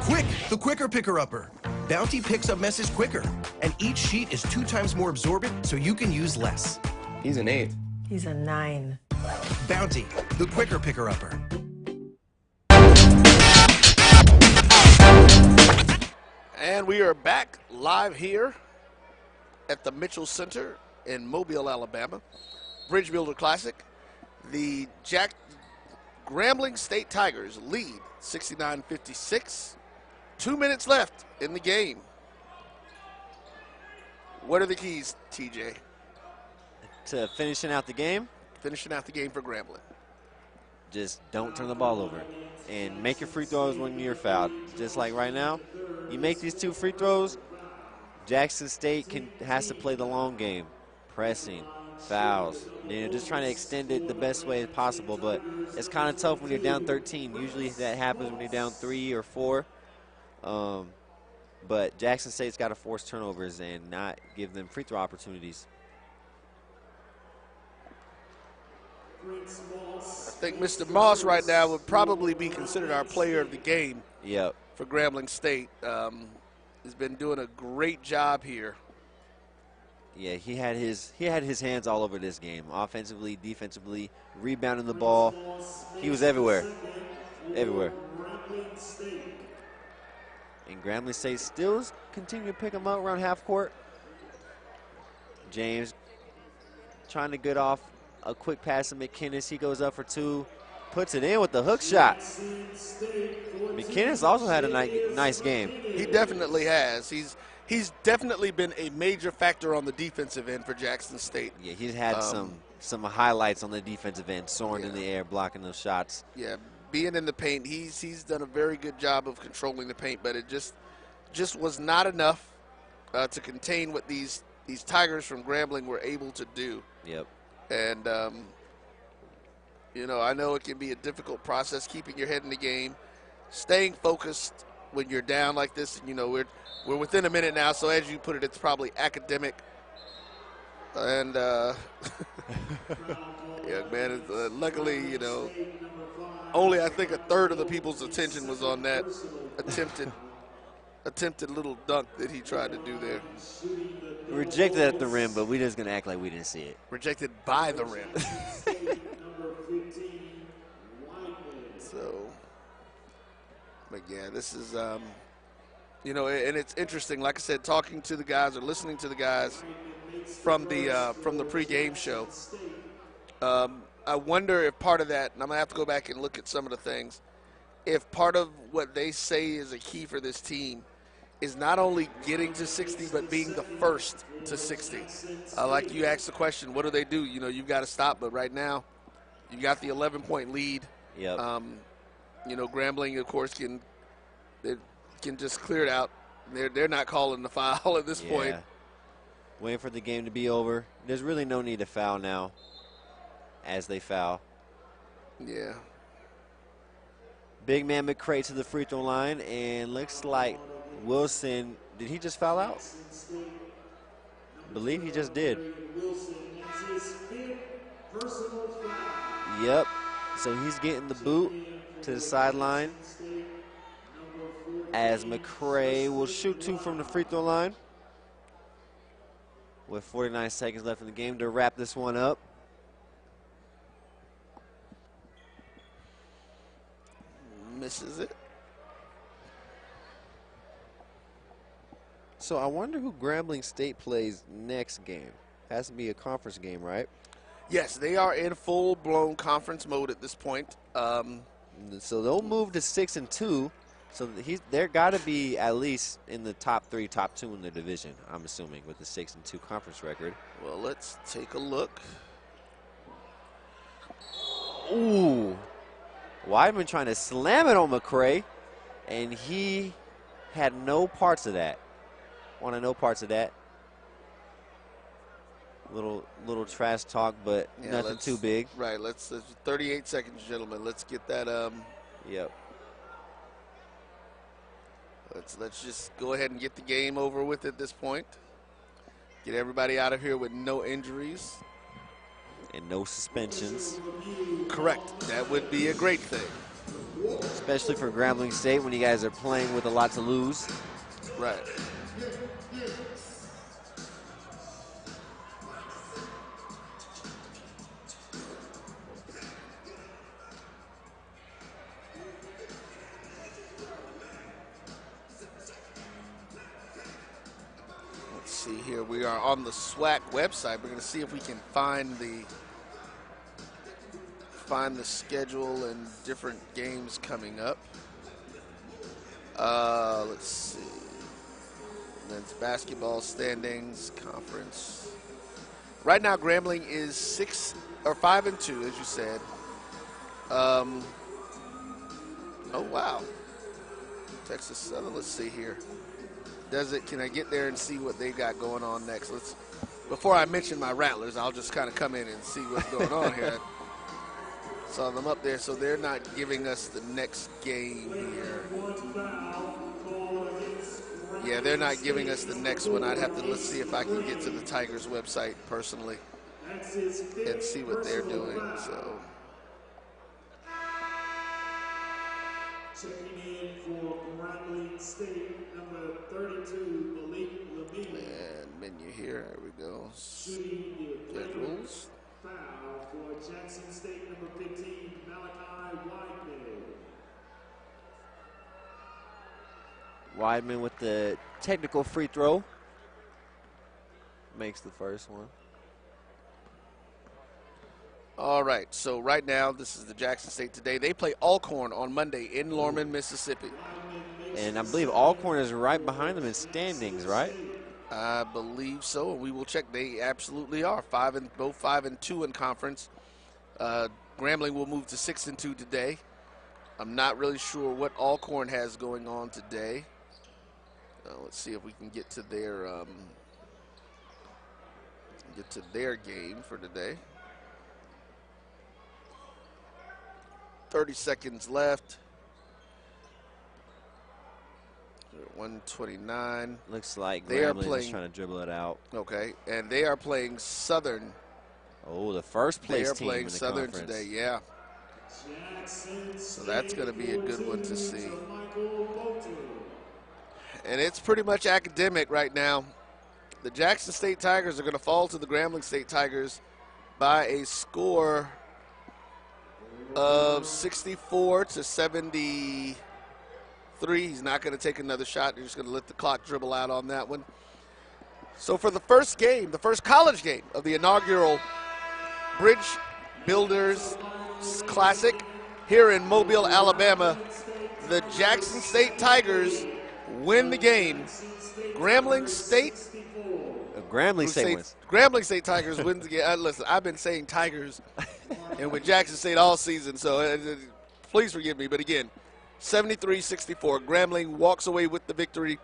Quick, the Quicker Picker-Upper. Bounty picks up messes quicker, and each sheet is 2 times more absorbent, so you can use less. He's an 8. He's a 9. Bounty, the Quicker Picker-Upper. And we are back live here at the Mitchell Center in Mobile, Alabama. Bridge Builder Classic. The Grambling State Tigers lead 69-56. 2 minutes left in the game. What are the keys, TJ? To finishing out the game? Finishing out the game for Grambling. Just don't turn the ball over. And make your free throws when you're fouled. Just like right now, you make these 2 free throws, Jackson State has to play the long game. Pressing, fouls. Just trying to extend it the best way possible, but it's kind of tough when you're down 13. Usually that happens when you're down 3 or 4. But Jackson State's got to force turnovers and not give them free throw opportunities. I think Mr. Moss right now would probably be considered our player of the game. Yep. For Grambling State. Has been doing a great job here. Yeah, he had his hands all over this game, offensively, defensively, rebounding the ball. He was everywhere, everywhere. And Grambling State still continue to pick him up around half court. James trying to get off a quick pass to McKinnis. He goes up for 2, puts it in with the hook shot. McKinnis also had a nice game. He definitely has. He's definitely been a major factor on the defensive end for Jackson State. Yeah, he's had some highlights on the defensive end, soaring in the air, blocking those shots. Yeah, being in the paint, he's done a very good job of controlling the paint, but it just was not enough to contain what these Tigers from Grambling were able to do. Yep. And I know it can be a difficult process keeping your head in the game, staying focused when you're down like this. And, you know, we're within a minute now, so as you put it, it's probably academic. And yeah, man, luckily, you know, only I think a third of the people's attention was on that attempted little dunk that he tried to do there. Rejected at the rim, but we're just going to act like we didn't see it. Rejected by the rim. So, but yeah, this is, you know, and it's interesting. Like I said, talking to the guys or listening to the guys from the pregame show. I wonder if part of that, and I'm going to have to go back and look at some of the things, if part of what they say is a key for this team is not only getting to 60, but being the first to 60. Like you asked the question, what do they do? You know, you've got to stop, but right now you got the 11-point lead. Yep. You know, Grambling, of course, can just clear it out. They're not calling the foul at this point. Waiting for the game to be over. There's really no need to foul now as they foul. Yeah. Big man McCray to the free throw line, and looks like Wilson, did he just foul out? I believe he just did. Yep. So he's getting the boot to the sideline as McCray will shoot 2 from the free throw line with 49 seconds left in the game to wrap this one up. Misses it. So I wonder who Grambling State plays next game. Has to be a conference game, right? Yes, they are in full-blown conference mode at this point. So they'll move to 6-2. So they're got to be at least in the top 3, top 2 in the division, I'm assuming, with the 6-2 conference record. Well, let's take a look. Ooh. Weidman trying to slam it on McCray, and he had no parts of that. Wanted no parts of that. Little trash talk, but Yeah, nothing too big. Right, let's 38 seconds, gentlemen. Let's get that. Yep. Let's just go ahead and get the game over with at this point. Get everybody out of here with no injuries. And no suspensions. Correct. That would be a great thing. Especially for Grambling State when you guys are playing with a lot to lose. Right. Let's see here. We are on the SWAC website. We're going to see if we can find the schedule and different games coming up. Let's see. Men's basketball standings, conference. Right now, Grambling is 5-2, as you said. Oh wow. Texas Southern. Let's see here. Can I get there and see what they got going on next? Before I mention my Rattlers, I'll just kind of come in and see what's going on here. Saw them up there, so they're not giving us the next game here. Yeah, they're not giving us the next one. Let's see if I can get to the Tigers website personally and see what they're doing. So. Checking in for Grambling State, number 32, Malik Lamine. And menu here, there we go. Schedules. Foul for Jackson State, number 15, Malachi Weidman. Weidman with the technical free throw. Makes the first one. All right, so right now, this is the Jackson State Today. They play Alcorn on Monday in Lorman, Mississippi. And I believe Alcorn is right behind them in standings, right? I believe so, and we will check. They absolutely are. Both 5-2 in conference. Grambling will move to 6-2 today. I'm not really sure what Alcorn has going on today. Let's see if we can get to their game for today. 30 seconds left. 129. Looks like They are Grambling is playing, trying to dribble it out. Okay, and they are playing Southern. Oh, the first place They are team playing in the Southern conference. today, yeah. So that's going to be a good one to see. And it's pretty much academic right now. The Jackson State Tigers are going to fall to the Grambling State Tigers by a score of 64-73. He's not going to take another shot. They're just going to let the clock dribble out on that one. So for the first game, the first college game of the inaugural Bridge Builders Classic here in Mobile, Alabama, the Jackson State Tigers win the game. Grambling State wins. Grambling State Tigers wins the game. Listen, I've been saying Tigers and with Jackson State all season, so please forgive me. But again, 73-64. Grambling walks away with the victory,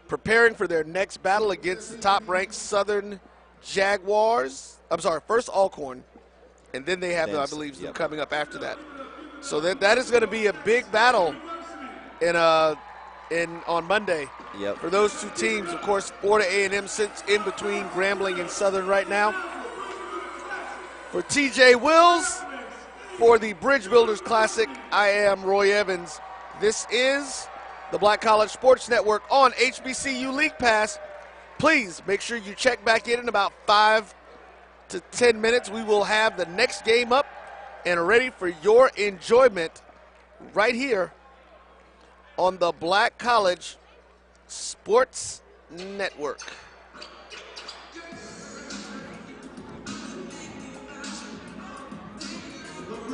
preparing for their next battle against the top-ranked Southern Jaguars. I'm sorry, first Alcorn, and then they have, I believe, them coming up after that. So that is going to be a big battle on Monday. Yep. For those two teams. Of course, Florida A&M sits in between Grambling and Southern right now. For TJ Wills, for the Bridge Builders Classic, I am Roy Evans. This is the Black College Sports Network on HBCU League Pass. Please make sure you check back in about 5 to 10 minutes. We will have the next game up and ready for your enjoyment right here on the Black College Sports Network. The